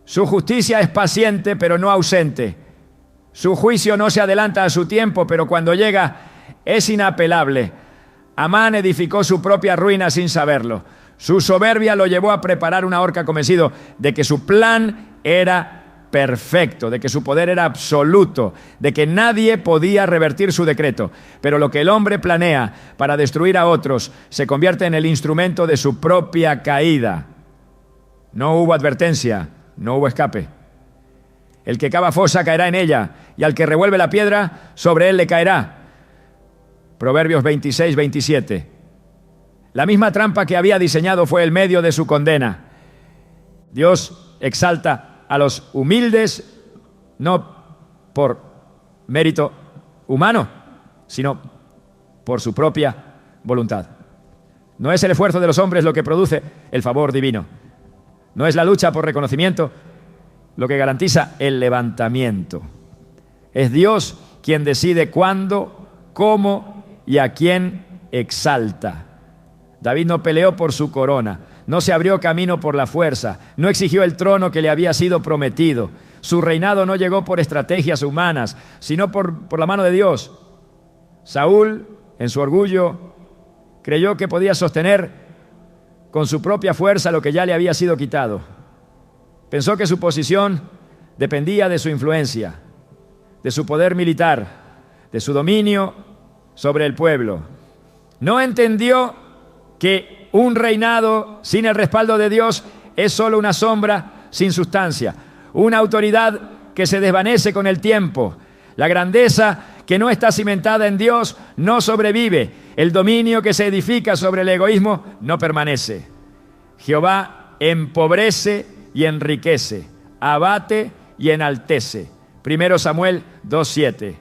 Su justicia es paciente, pero no ausente. Su juicio no se adelanta a su tiempo, pero cuando llega, es inapelable. Amán edificó su propia ruina sin saberlo. Su soberbia lo llevó a preparar una horca, convencido de que su plan era perfecto, de que su poder era absoluto, de que nadie podía revertir su decreto. Pero lo que el hombre planea para destruir a otros se convierte en el instrumento de su propia caída. No hubo advertencia, no hubo escape. El que cava fosa caerá en ella, y al que revuelve la piedra, sobre él le caerá. Proverbios 26, 27. La misma trampa que había diseñado fue el medio de su condena. Dios exalta a los humildes no por mérito humano, sino por su propia voluntad. No es el esfuerzo de los hombres lo que produce el favor divino. No es la lucha por reconocimiento lo que garantiza el levantamiento. Es Dios quien decide cuándo, cómo y a quién exalta. David no peleó por su corona, no se abrió camino por la fuerza, no exigió el trono que le había sido prometido. Su reinado no llegó por estrategias humanas, sino por la mano de Dios. Saúl, en su orgullo, creyó que podía sostener con su propia fuerza lo que ya le había sido quitado. Pensó que su posición dependía de su influencia, de su poder militar, de su dominio sobre el pueblo. No entendió que un reinado sin el respaldo de Dios es solo una sombra sin sustancia, una autoridad que se desvanece con el tiempo. La grandeza que no está cimentada en Dios no sobrevive. El dominio que se edifica sobre el egoísmo no permanece. Jehová empobrece y enriquece, abate y enaltece. 1 Samuel 2:7.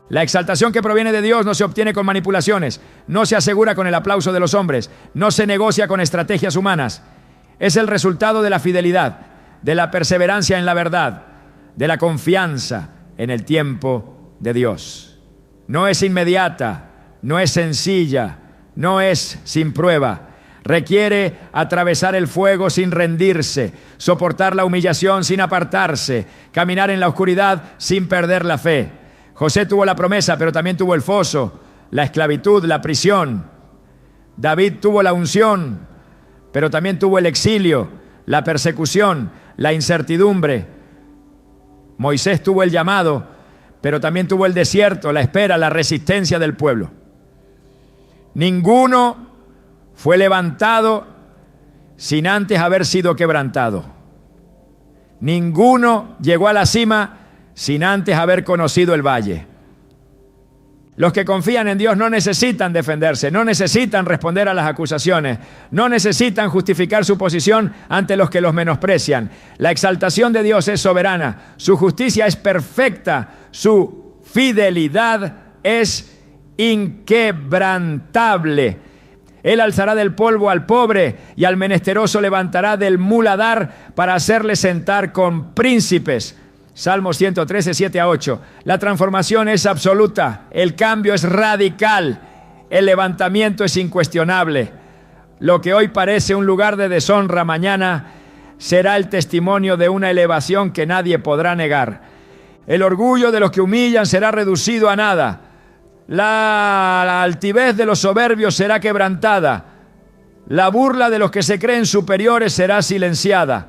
La exaltación que proviene de Dios no se obtiene con manipulaciones, no se asegura con el aplauso de los hombres, no se negocia con estrategias humanas. Es el resultado de la fidelidad, de la perseverancia en la verdad, de la confianza en el tiempo de Dios. No es inmediata, no es sencilla, no es sin prueba. Requiere atravesar el fuego sin rendirse, soportar la humillación sin apartarse, caminar en la oscuridad sin perder la fe. José tuvo la promesa, pero también tuvo el foso, la esclavitud, la prisión. David tuvo la unción, pero también tuvo el exilio, la persecución, la incertidumbre. Moisés tuvo el llamado, pero también tuvo el desierto, la espera, la resistencia del pueblo. Ninguno fue levantado sin antes haber sido quebrantado. Ninguno llegó a la cima sin antes haber conocido el valle. Los que confían en Dios no necesitan defenderse, no necesitan responder a las acusaciones, no necesitan justificar su posición ante los que los menosprecian. La exaltación de Dios es soberana, su justicia es perfecta, su fidelidad es inquebrantable. Él alzará del polvo al pobre y al menesteroso levantará del muladar para hacerle sentar con príncipes. Salmo 113, 7-8. La transformación es absoluta, el cambio es radical, el levantamiento es incuestionable. Lo que hoy parece un lugar de deshonra, mañana será el testimonio de una elevación que nadie podrá negar. El orgullo de los que humillan será reducido a nada. La altivez de los soberbios será quebrantada. La burla de los que se creen superiores será silenciada.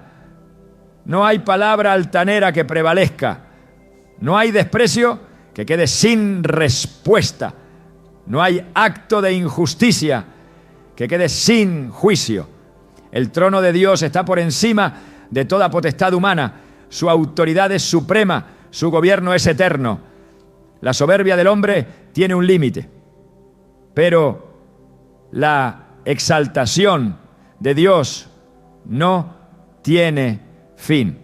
No hay palabra altanera que prevalezca. No hay desprecio que quede sin respuesta. No hay acto de injusticia que quede sin juicio. El trono de Dios está por encima de toda potestad humana. Su autoridad es suprema. Su gobierno es eterno. La soberbia del hombre tiene un límite, pero la exaltación de Dios no tiene fin.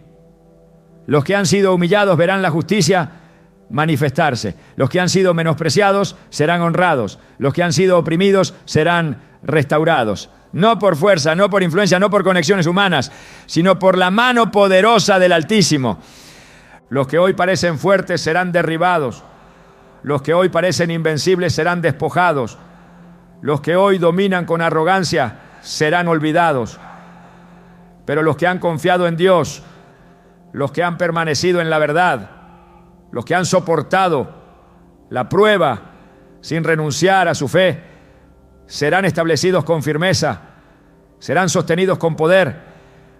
Los que han sido humillados verán la justicia manifestarse. Los que han sido menospreciados serán honrados. Los que han sido oprimidos serán restaurados. No por fuerza, no por influencia, no por conexiones humanas, sino por la mano poderosa del Altísimo. Los que hoy parecen fuertes serán derribados. Los que hoy parecen invencibles serán despojados. Los que hoy dominan con arrogancia serán olvidados. Pero los que han confiado en Dios, los que han permanecido en la verdad, los que han soportado la prueba, sin renunciar a su fe, serán establecidos con firmeza, serán sostenidos con poder,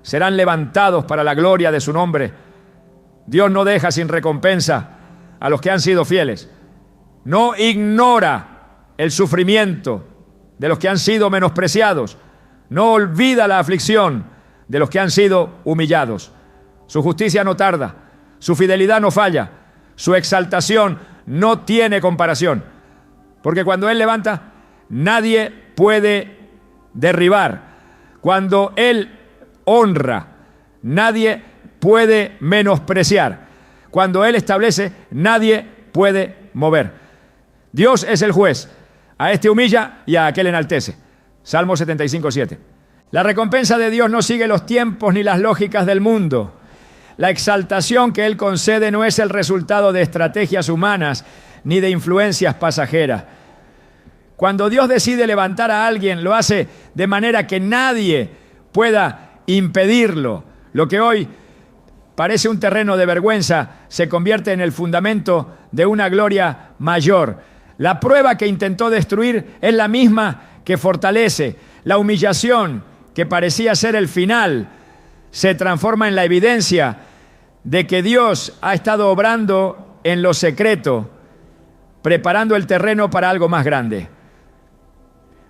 serán levantados para la gloria de su nombre. Dios no deja sin recompensa a los que han sido fieles. No ignora el sufrimiento de los que han sido menospreciados. No olvida la aflicción de los que han sido humillados. Su justicia no tarda, su fidelidad no falla, su exaltación no tiene comparación. Porque cuando Él levanta, nadie puede derribar. Cuando Él honra, nadie puede menospreciar. Cuando Él establece, nadie puede mover. Dios es el juez. A este humilla y a aquel enaltece. Salmo 75:7. La recompensa de Dios no sigue los tiempos ni las lógicas del mundo. La exaltación que Él concede no es el resultado de estrategias humanas ni de influencias pasajeras. Cuando Dios decide levantar a alguien, lo hace de manera que nadie pueda impedirlo. Lo que hoy parece un terreno de vergüenza se convierte en el fundamento de una gloria mayor. La prueba que intentó destruir es la misma que fortalece. La humillación, que parecía ser el final, se transforma en la evidencia de que Dios ha estado obrando en lo secreto, preparando el terreno para algo más grande.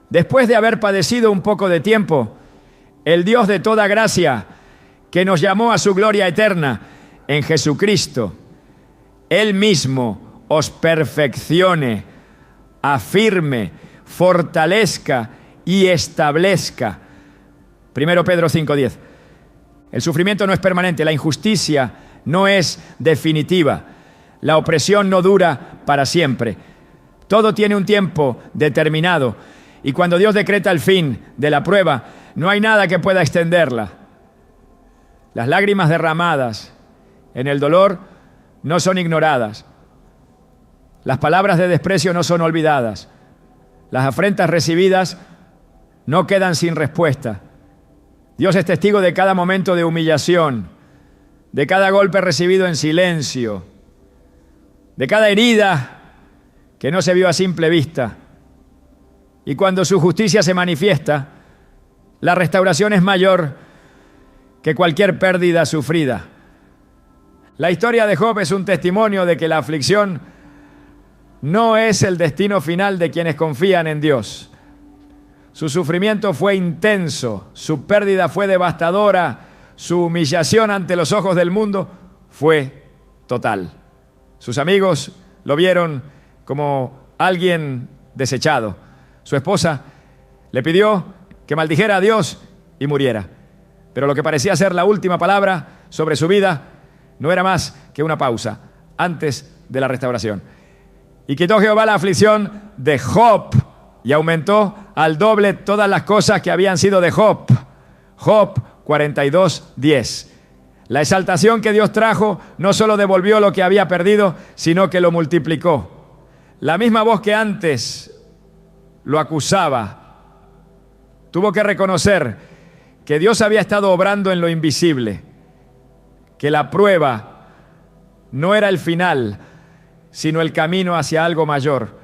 Después de haber padecido un poco de tiempo, el Dios de toda gracia, que nos llamó a su gloria eterna en Jesucristo, Él mismo os perfeccione, afirme, fortalezca y establezca. 1 Pedro 5:10. El sufrimiento no es permanente, la injusticia no es definitiva, la opresión no dura para siempre. Todo tiene un tiempo determinado y cuando Dios decreta el fin de la prueba, no hay nada que pueda extenderla. Las lágrimas derramadas en el dolor no son ignoradas. Las palabras de desprecio no son olvidadas. Las afrentas recibidas no quedan sin respuesta. Dios es testigo de cada momento de humillación, de cada golpe recibido en silencio, de cada herida que no se vio a simple vista. Y cuando su justicia se manifiesta, la restauración es mayor que cualquier pérdida sufrida. La historia de Job es un testimonio de que la aflicción no es el destino final de quienes confían en Dios. Su sufrimiento fue intenso, su pérdida fue devastadora, su humillación ante los ojos del mundo fue total. Sus amigos lo vieron como alguien desechado. Su esposa le pidió que maldijera a Dios y muriera. Pero lo que parecía ser la última palabra sobre su vida no era más que una pausa antes de la restauración. Y quitó Jehová la aflicción de Job y aumentó al doble todas las cosas que habían sido de Job. Job 42:10. La exaltación que Dios trajo no solo devolvió lo que había perdido, sino que lo multiplicó. La misma voz que antes lo acusaba tuvo que reconocer que Dios había estado obrando en lo invisible, que la prueba no era el final, sino el camino hacia algo mayor.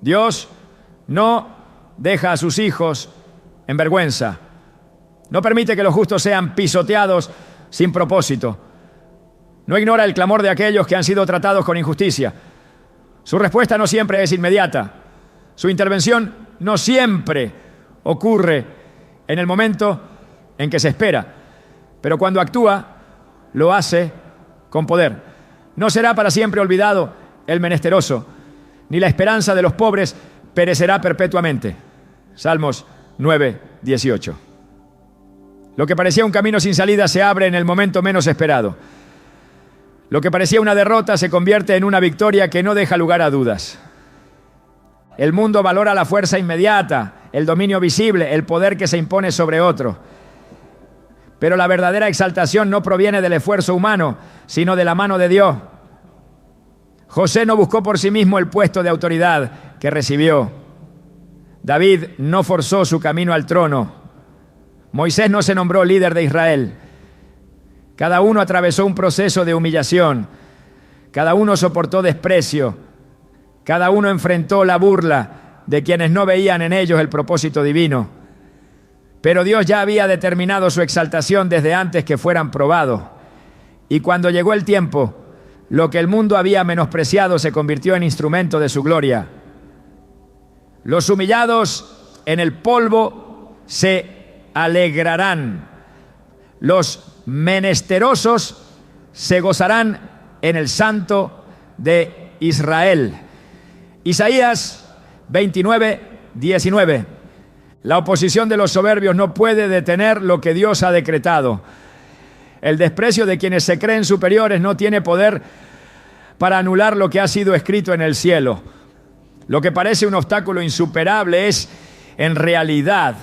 Dios no deja a sus hijos en vergüenza. No permite que los justos sean pisoteados sin propósito. No ignora el clamor de aquellos que han sido tratados con injusticia. Su respuesta no siempre es inmediata. Su intervención no siempre ocurre en el momento en que se espera. Pero cuando actúa, lo hace con poder. No será para siempre olvidado el menesteroso, ni la esperanza de los pobres perecerá perpetuamente. Salmos 9:18. Lo que parecía un camino sin salida se abre en el momento menos esperado. Lo que parecía una derrota se convierte en una victoria que no deja lugar a dudas. El mundo valora la fuerza inmediata, el dominio visible, el poder que se impone sobre otro. Pero la verdadera exaltación no proviene del esfuerzo humano, sino de la mano de Dios. José no buscó por sí mismo el puesto de autoridad que recibió. David no forzó su camino al trono. Moisés no se nombró líder de Israel. Cada uno atravesó un proceso de humillación. Cada uno soportó desprecio. Cada uno enfrentó la burla de quienes no veían en ellos el propósito divino. Pero Dios ya había determinado su exaltación desde antes que fueran probados. Y cuando llegó el tiempo, lo que el mundo había menospreciado se convirtió en instrumento de su gloria. Los humillados en el polvo se alegrarán. Los menesterosos se gozarán en el Santo de Israel. Isaías 29, 19. La oposición de los soberbios no puede detener lo que Dios ha decretado. El desprecio de quienes se creen superiores no tiene poder para anular lo que ha sido escrito en el cielo. Lo que parece un obstáculo insuperable es, en realidad,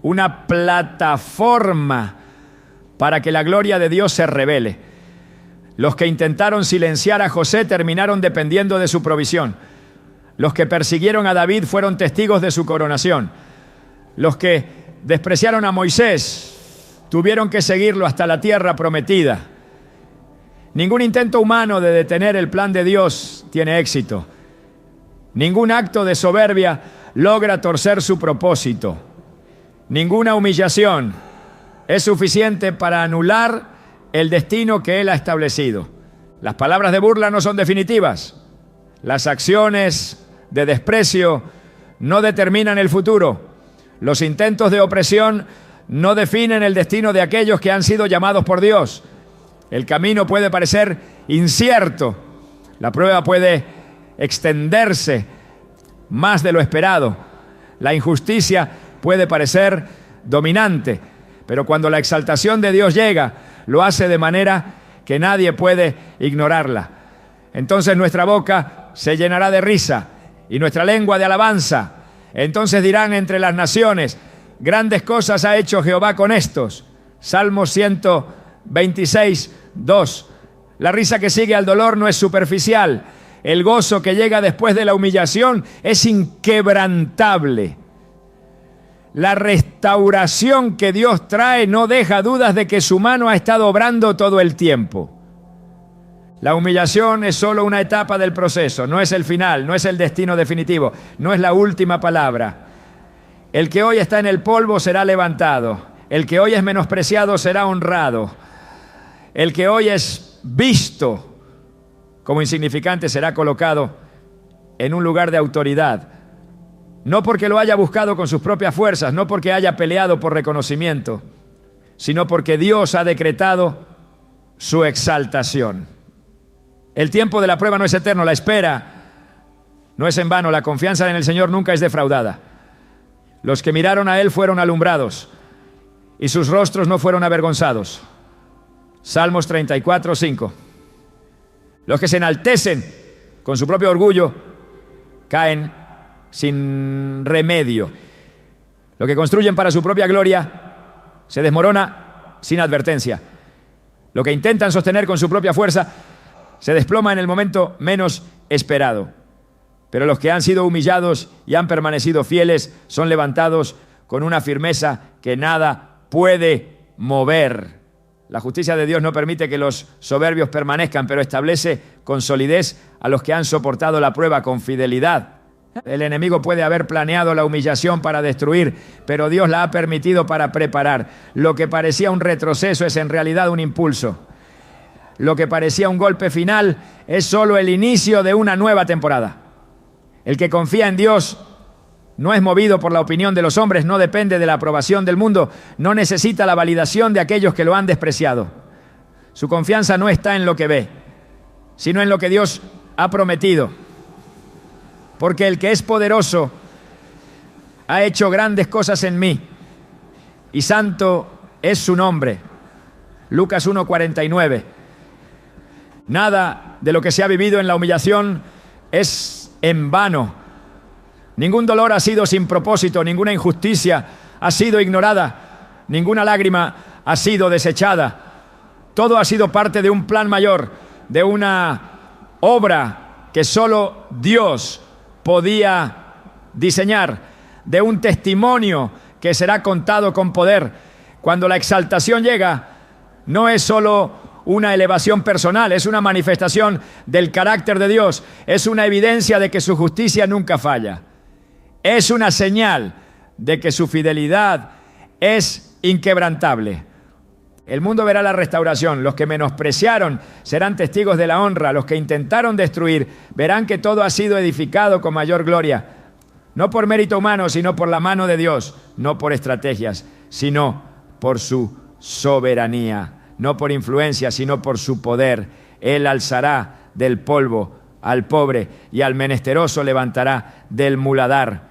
una plataforma para que la gloria de Dios se revele. Los que intentaron silenciar a José terminaron dependiendo de su provisión. Los que persiguieron a David fueron testigos de su coronación. Los que despreciaron a Moisés tuvieron que seguirlo hasta la tierra prometida. Ningún intento humano de detener el plan de Dios tiene éxito. Ningún acto de soberbia logra torcer su propósito. Ninguna humillación es suficiente para anular el destino que Él ha establecido. Las palabras de burla no son definitivas. Las acciones de desprecio no determinan el futuro. Los intentos de opresión no definen el destino de aquellos que han sido llamados por Dios. El camino puede parecer incierto. La prueba puede extenderse más de lo esperado. La injusticia puede parecer dominante, pero cuando la exaltación de Dios llega, lo hace de manera que nadie puede ignorarla. Entonces nuestra boca se llenará de risa y nuestra lengua de alabanza. Entonces dirán entre las naciones: grandes cosas ha hecho Jehová con estos. Salmo 126, 2. La risa que sigue al dolor no es superficial. El gozo que llega después de la humillación es inquebrantable. La restauración que Dios trae no deja dudas de que su mano ha estado obrando todo el tiempo. La humillación es solo una etapa del proceso, no es el final, no es el destino definitivo, no es la última palabra. El que hoy está en el polvo será levantado. El que hoy es menospreciado será honrado. El que hoy es visto como insignificante será colocado en un lugar de autoridad. No porque lo haya buscado con sus propias fuerzas, no porque haya peleado por reconocimiento, sino porque Dios ha decretado su exaltación. El tiempo de la prueba no es eterno, la espera no es en vano, la confianza en el Señor nunca es defraudada. Los que miraron a Él fueron alumbrados y sus rostros no fueron avergonzados. Salmos 34, 5. Los que se enaltecen con su propio orgullo caen sin remedio. Lo que construyen para su propia gloria se desmorona sin advertencia. Lo que intentan sostener con su propia fuerza se desploma en el momento menos esperado. Pero los que han sido humillados y han permanecido fieles son levantados con una firmeza que nada puede mover. La justicia de Dios no permite que los soberbios permanezcan, pero establece con solidez a los que han soportado la prueba con fidelidad. El enemigo puede haber planeado la humillación para destruir, pero Dios la ha permitido para preparar. Lo que parecía un retroceso es en realidad un impulso. Lo que parecía un golpe final es solo el inicio de una nueva temporada. El que confía en Dios no es movido por la opinión de los hombres, no depende de la aprobación del mundo, no necesita la validación de aquellos que lo han despreciado. Su confianza no está en lo que ve, sino en lo que Dios ha prometido. Porque el que es poderoso ha hecho grandes cosas en mí, y santo es su nombre. Lucas 1:49. Nada de lo que se ha vivido en la humillación es en vano. Ningún dolor ha sido sin propósito, ninguna injusticia ha sido ignorada, ninguna lágrima ha sido desechada. Todo ha sido parte de un plan mayor, de una obra que solo Dios podía diseñar, de un testimonio que será contado con poder. Cuando la exaltación llega, no es solo una elevación personal, es una manifestación del carácter de Dios, es una evidencia de que su justicia nunca falla, es una señal de que su fidelidad es inquebrantable. El mundo verá la restauración, los que menospreciaron serán testigos de la honra, los que intentaron destruir verán que todo ha sido edificado con mayor gloria, no por mérito humano, sino por la mano de Dios, no por estrategias, sino por su soberanía, no por influencia, sino por su poder. Él alzará del polvo al pobre y al menesteroso levantará del muladar.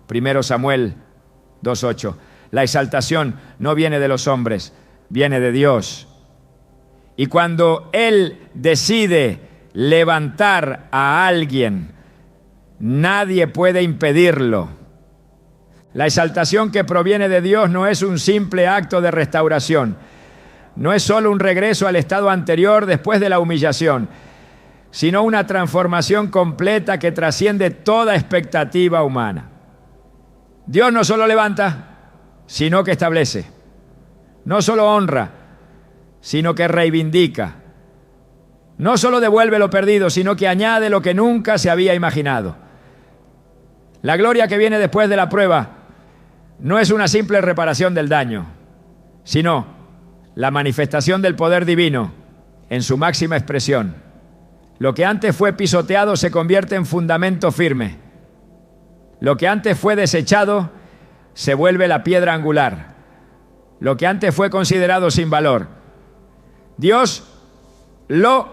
1 Samuel 2:8. La exaltación no viene de los hombres, viene de Dios. Y cuando Él decide levantar a alguien, nadie puede impedirlo. La exaltación que proviene de Dios no es un simple acto de restauración, no es solo un regreso al estado anterior después de la humillación, sino una transformación completa que trasciende toda expectativa humana. Dios no solo levanta, sino que establece. No solo honra, sino que reivindica. No solo devuelve lo perdido, sino que añade lo que nunca se había imaginado. La gloria que viene después de la prueba no es una simple reparación del daño, sino la manifestación del poder divino en su máxima expresión. Lo que antes fue pisoteado se convierte en fundamento firme. Lo que antes fue desechado se vuelve la piedra angular. Lo que antes fue considerado sin valor, Dios lo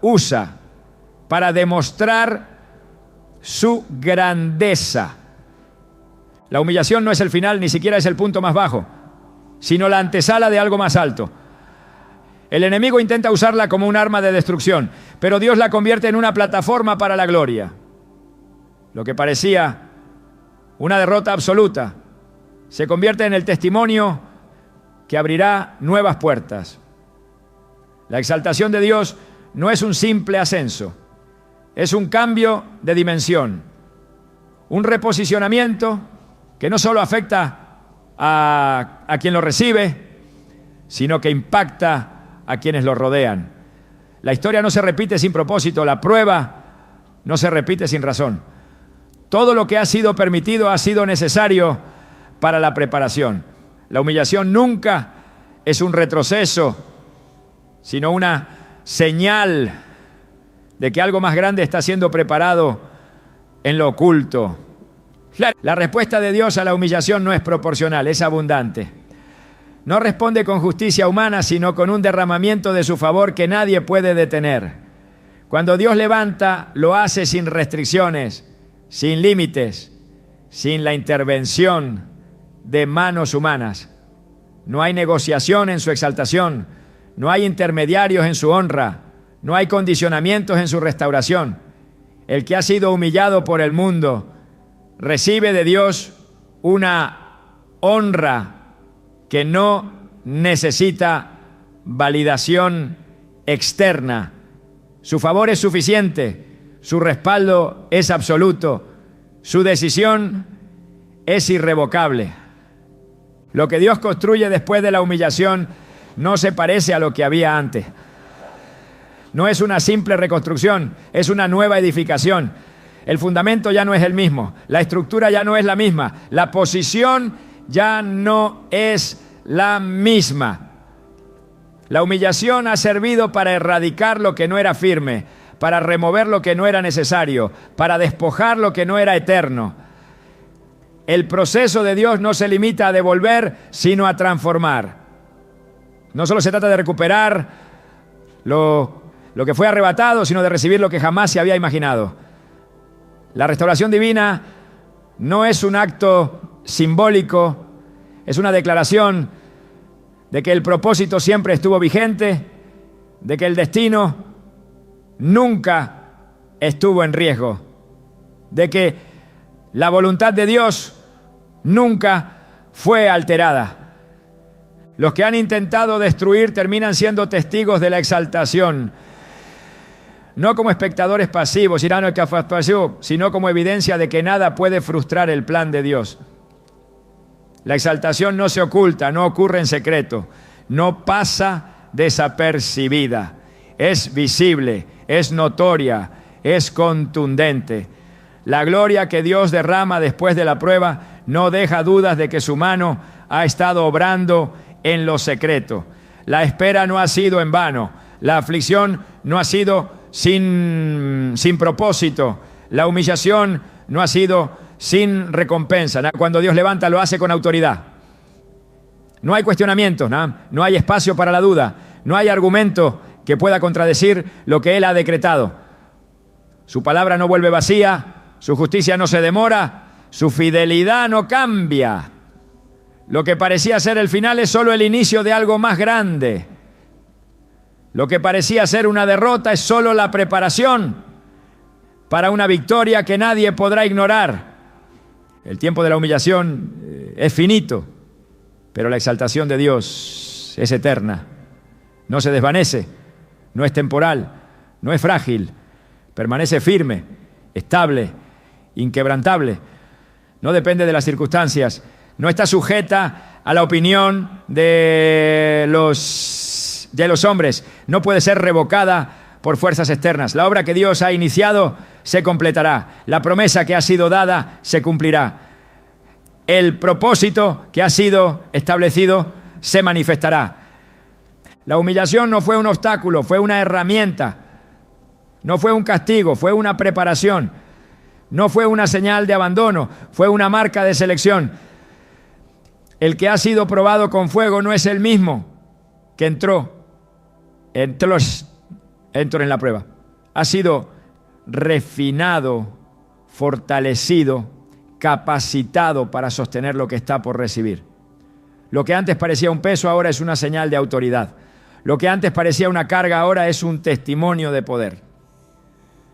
usa para demostrar su grandeza. La humillación no es el final, ni siquiera es el punto más bajo, sino la antesala de algo más alto. El enemigo intenta usarla como un arma de destrucción, pero Dios la convierte en una plataforma para la gloria. Lo que parecía una derrota absoluta se convierte en el testimonio que abrirá nuevas puertas. La exaltación de Dios no es un simple ascenso, es un cambio de dimensión, un reposicionamiento que no solo afecta a quien lo recibe, sino que impacta a quienes lo rodean. La historia no se repite sin propósito, la prueba no se repite sin razón. Todo lo que ha sido permitido ha sido necesario para la preparación. La humillación nunca es un retroceso, sino una señal de que algo más grande está siendo preparado en lo oculto. La respuesta de Dios a la humillación no es proporcional, es abundante. No responde con justicia humana, sino con un derramamiento de su favor que nadie puede detener. Cuando Dios levanta, lo hace sin restricciones, sin límites, sin la intervención de manos humanas. No hay negociación en su exaltación, no hay intermediarios en su honra, no hay condicionamientos en su restauración. El que ha sido humillado por el mundo recibe de Dios una honra que no necesita validación externa. Su favor es suficiente, su respaldo es absoluto, su decisión es irrevocable. Lo que Dios construye después de la humillación no se parece a lo que había antes. No es una simple reconstrucción, es una nueva edificación. El fundamento ya no es el mismo, la estructura ya no es la misma, la posición ya no es la misma. La humillación ha servido para erradicar lo que no era firme, para remover lo que no era necesario, para despojar lo que no era eterno. El proceso de Dios no se limita a devolver, sino a transformar. No solo se trata de recuperar lo que fue arrebatado, sino de recibir lo que jamás se había imaginado. La restauración divina no es un acto simbólico, es una declaración de que el propósito siempre estuvo vigente, de que el destino nunca estuvo en riesgo, de que la voluntad de Dios nunca fue alterada. Los que han intentado destruir terminan siendo testigos de la exaltación, no como espectadores pasivos, sino como evidencia de que nada puede frustrar el plan de Dios. La exaltación no se oculta, no ocurre en secreto, no pasa desapercibida. Es visible, es notoria, es contundente. La gloria que Dios derrama después de la prueba no deja dudas de que su mano ha estado obrando en lo secreto. La espera no ha sido en vano. La aflicción no ha sido sin propósito. La humillación no ha sido sin recompensa. Cuando Dios levanta, lo hace con autoridad. No hay cuestionamientos, no hay espacio para la duda. No hay argumento que pueda contradecir lo que Él ha decretado. Su palabra no vuelve vacía, su justicia no se demora, su fidelidad no cambia. Lo que parecía ser el final es solo el inicio de algo más grande. Lo que parecía ser una derrota es solo la preparación para una victoria que nadie podrá ignorar. El tiempo de la humillación es finito, pero la exaltación de Dios es eterna. No se desvanece, no es temporal, no es frágil, permanece firme, estable, inquebrantable. No depende de las circunstancias, no está sujeta a la opinión de los hombres, no puede ser revocada por fuerzas externas. La obra que Dios ha iniciado se completará, la promesa que ha sido dada se cumplirá, el propósito que ha sido establecido se manifestará. La humillación no fue un obstáculo, fue una herramienta, no fue un castigo, fue una preparación, no fue una señal de abandono, fue una marca de selección. El que ha sido probado con fuego no es el mismo que entró en la prueba. Ha sido refinado, fortalecido, capacitado para sostener lo que está por recibir. Lo que antes parecía un peso ahora es una señal de autoridad. Lo que antes parecía una carga ahora es un testimonio de poder.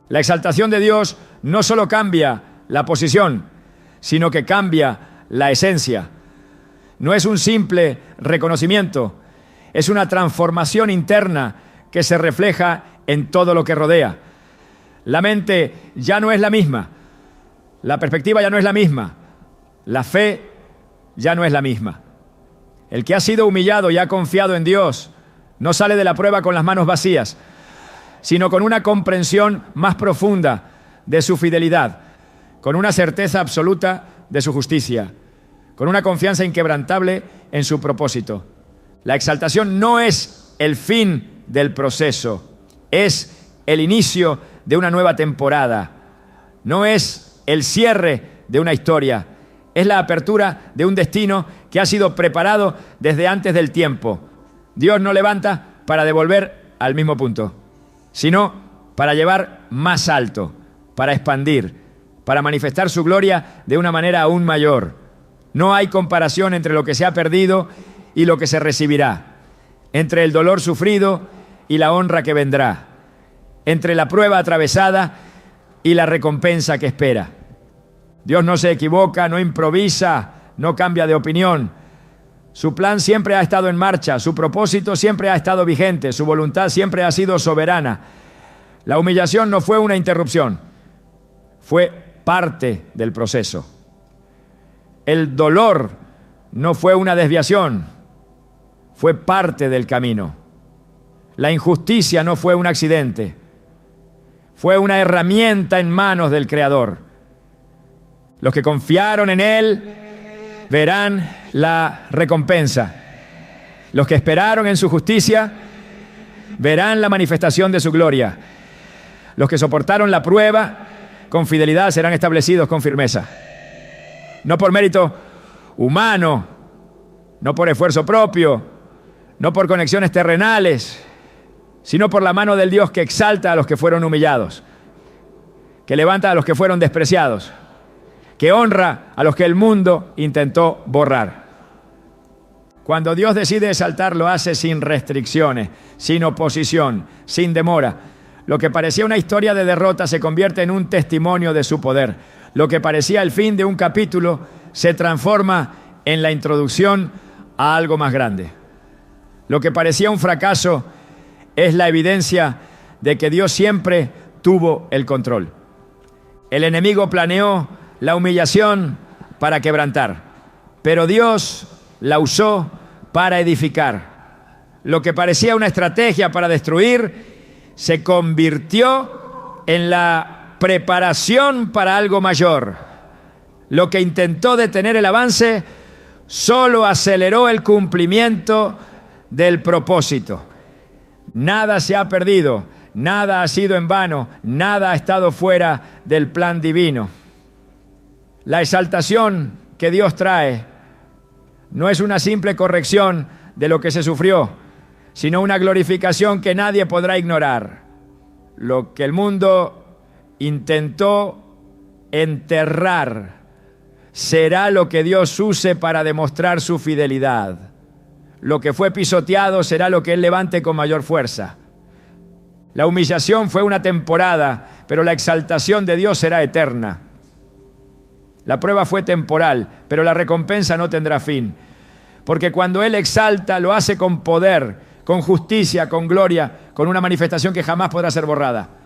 La exaltación de Dios no solo cambia la posición, sino que cambia la esencia. No es un simple reconocimiento, es una transformación interna que se refleja en todo lo que rodea. La mente ya no es la misma, la perspectiva ya no es la misma, la fe ya no es la misma. El que ha sido humillado y ha confiado en Dios no sale de la prueba con las manos vacías, sino con una comprensión más profunda de su fidelidad, con una certeza absoluta de su justicia, con una confianza inquebrantable en su propósito. La exaltación no es el fin del proceso, es el inicio de una nueva temporada. No es el cierre de una historia, es la apertura de un destino que ha sido preparado desde antes del tiempo. Dios no levanta para devolver al mismo punto, sino para llevar más alto, para expandir, para manifestar su gloria de una manera aún mayor. No hay comparación entre lo que se ha perdido y lo que se recibirá, entre el dolor sufrido y la honra que vendrá, entre la prueba atravesada y la recompensa que espera. Dios no se equivoca, no improvisa, no cambia de opinión. Su plan siempre ha estado en marcha, su propósito siempre ha estado vigente, su voluntad siempre ha sido soberana. La humillación no fue una interrupción, fue parte del proceso. El dolor no fue una desviación, fue parte del camino. La injusticia no fue un accidente, fue una herramienta en manos del Creador. Los que confiaron en Él verán la recompensa. Los que esperaron en su justicia verán la manifestación de su gloria. Los que soportaron la prueba con fidelidad serán establecidos con firmeza. No por mérito humano, no por esfuerzo propio, no por conexiones terrenales, sino por la mano del Dios que exalta a los que fueron humillados, que levanta a los que fueron despreciados, que honra a los que el mundo intentó borrar. Cuando Dios decide exaltar, lo hace sin restricciones, sin oposición, sin demora. Lo que parecía una historia de derrota se convierte en un testimonio de su poder. Lo que parecía el fin de un capítulo se transforma en la introducción a algo más grande. Lo que parecía un fracaso es la evidencia de que Dios siempre tuvo el control. El enemigo planeó la humillación para quebrantar, pero Dios la usó para edificar. lo que parecía una estrategia para destruir, se convirtió en la preparación para algo mayor. Lo que intentó detener el avance solo aceleró el cumplimiento del propósito. Nada se ha perdido, nada ha sido en vano, nada ha estado fuera del plan divino. La exaltación que Dios trae no es una simple corrección de lo que se sufrió, sino una glorificación que nadie podrá ignorar. Lo que el mundo intentó enterrar será lo que Dios use para demostrar su fidelidad. Lo que fue pisoteado será lo que Él levante con mayor fuerza. La humillación fue una temporada, pero la exaltación de Dios será eterna. La prueba fue temporal, pero la recompensa no tendrá fin. Porque cuando Él exalta, lo hace con poder, con justicia, con gloria, con una manifestación que jamás podrá ser borrada.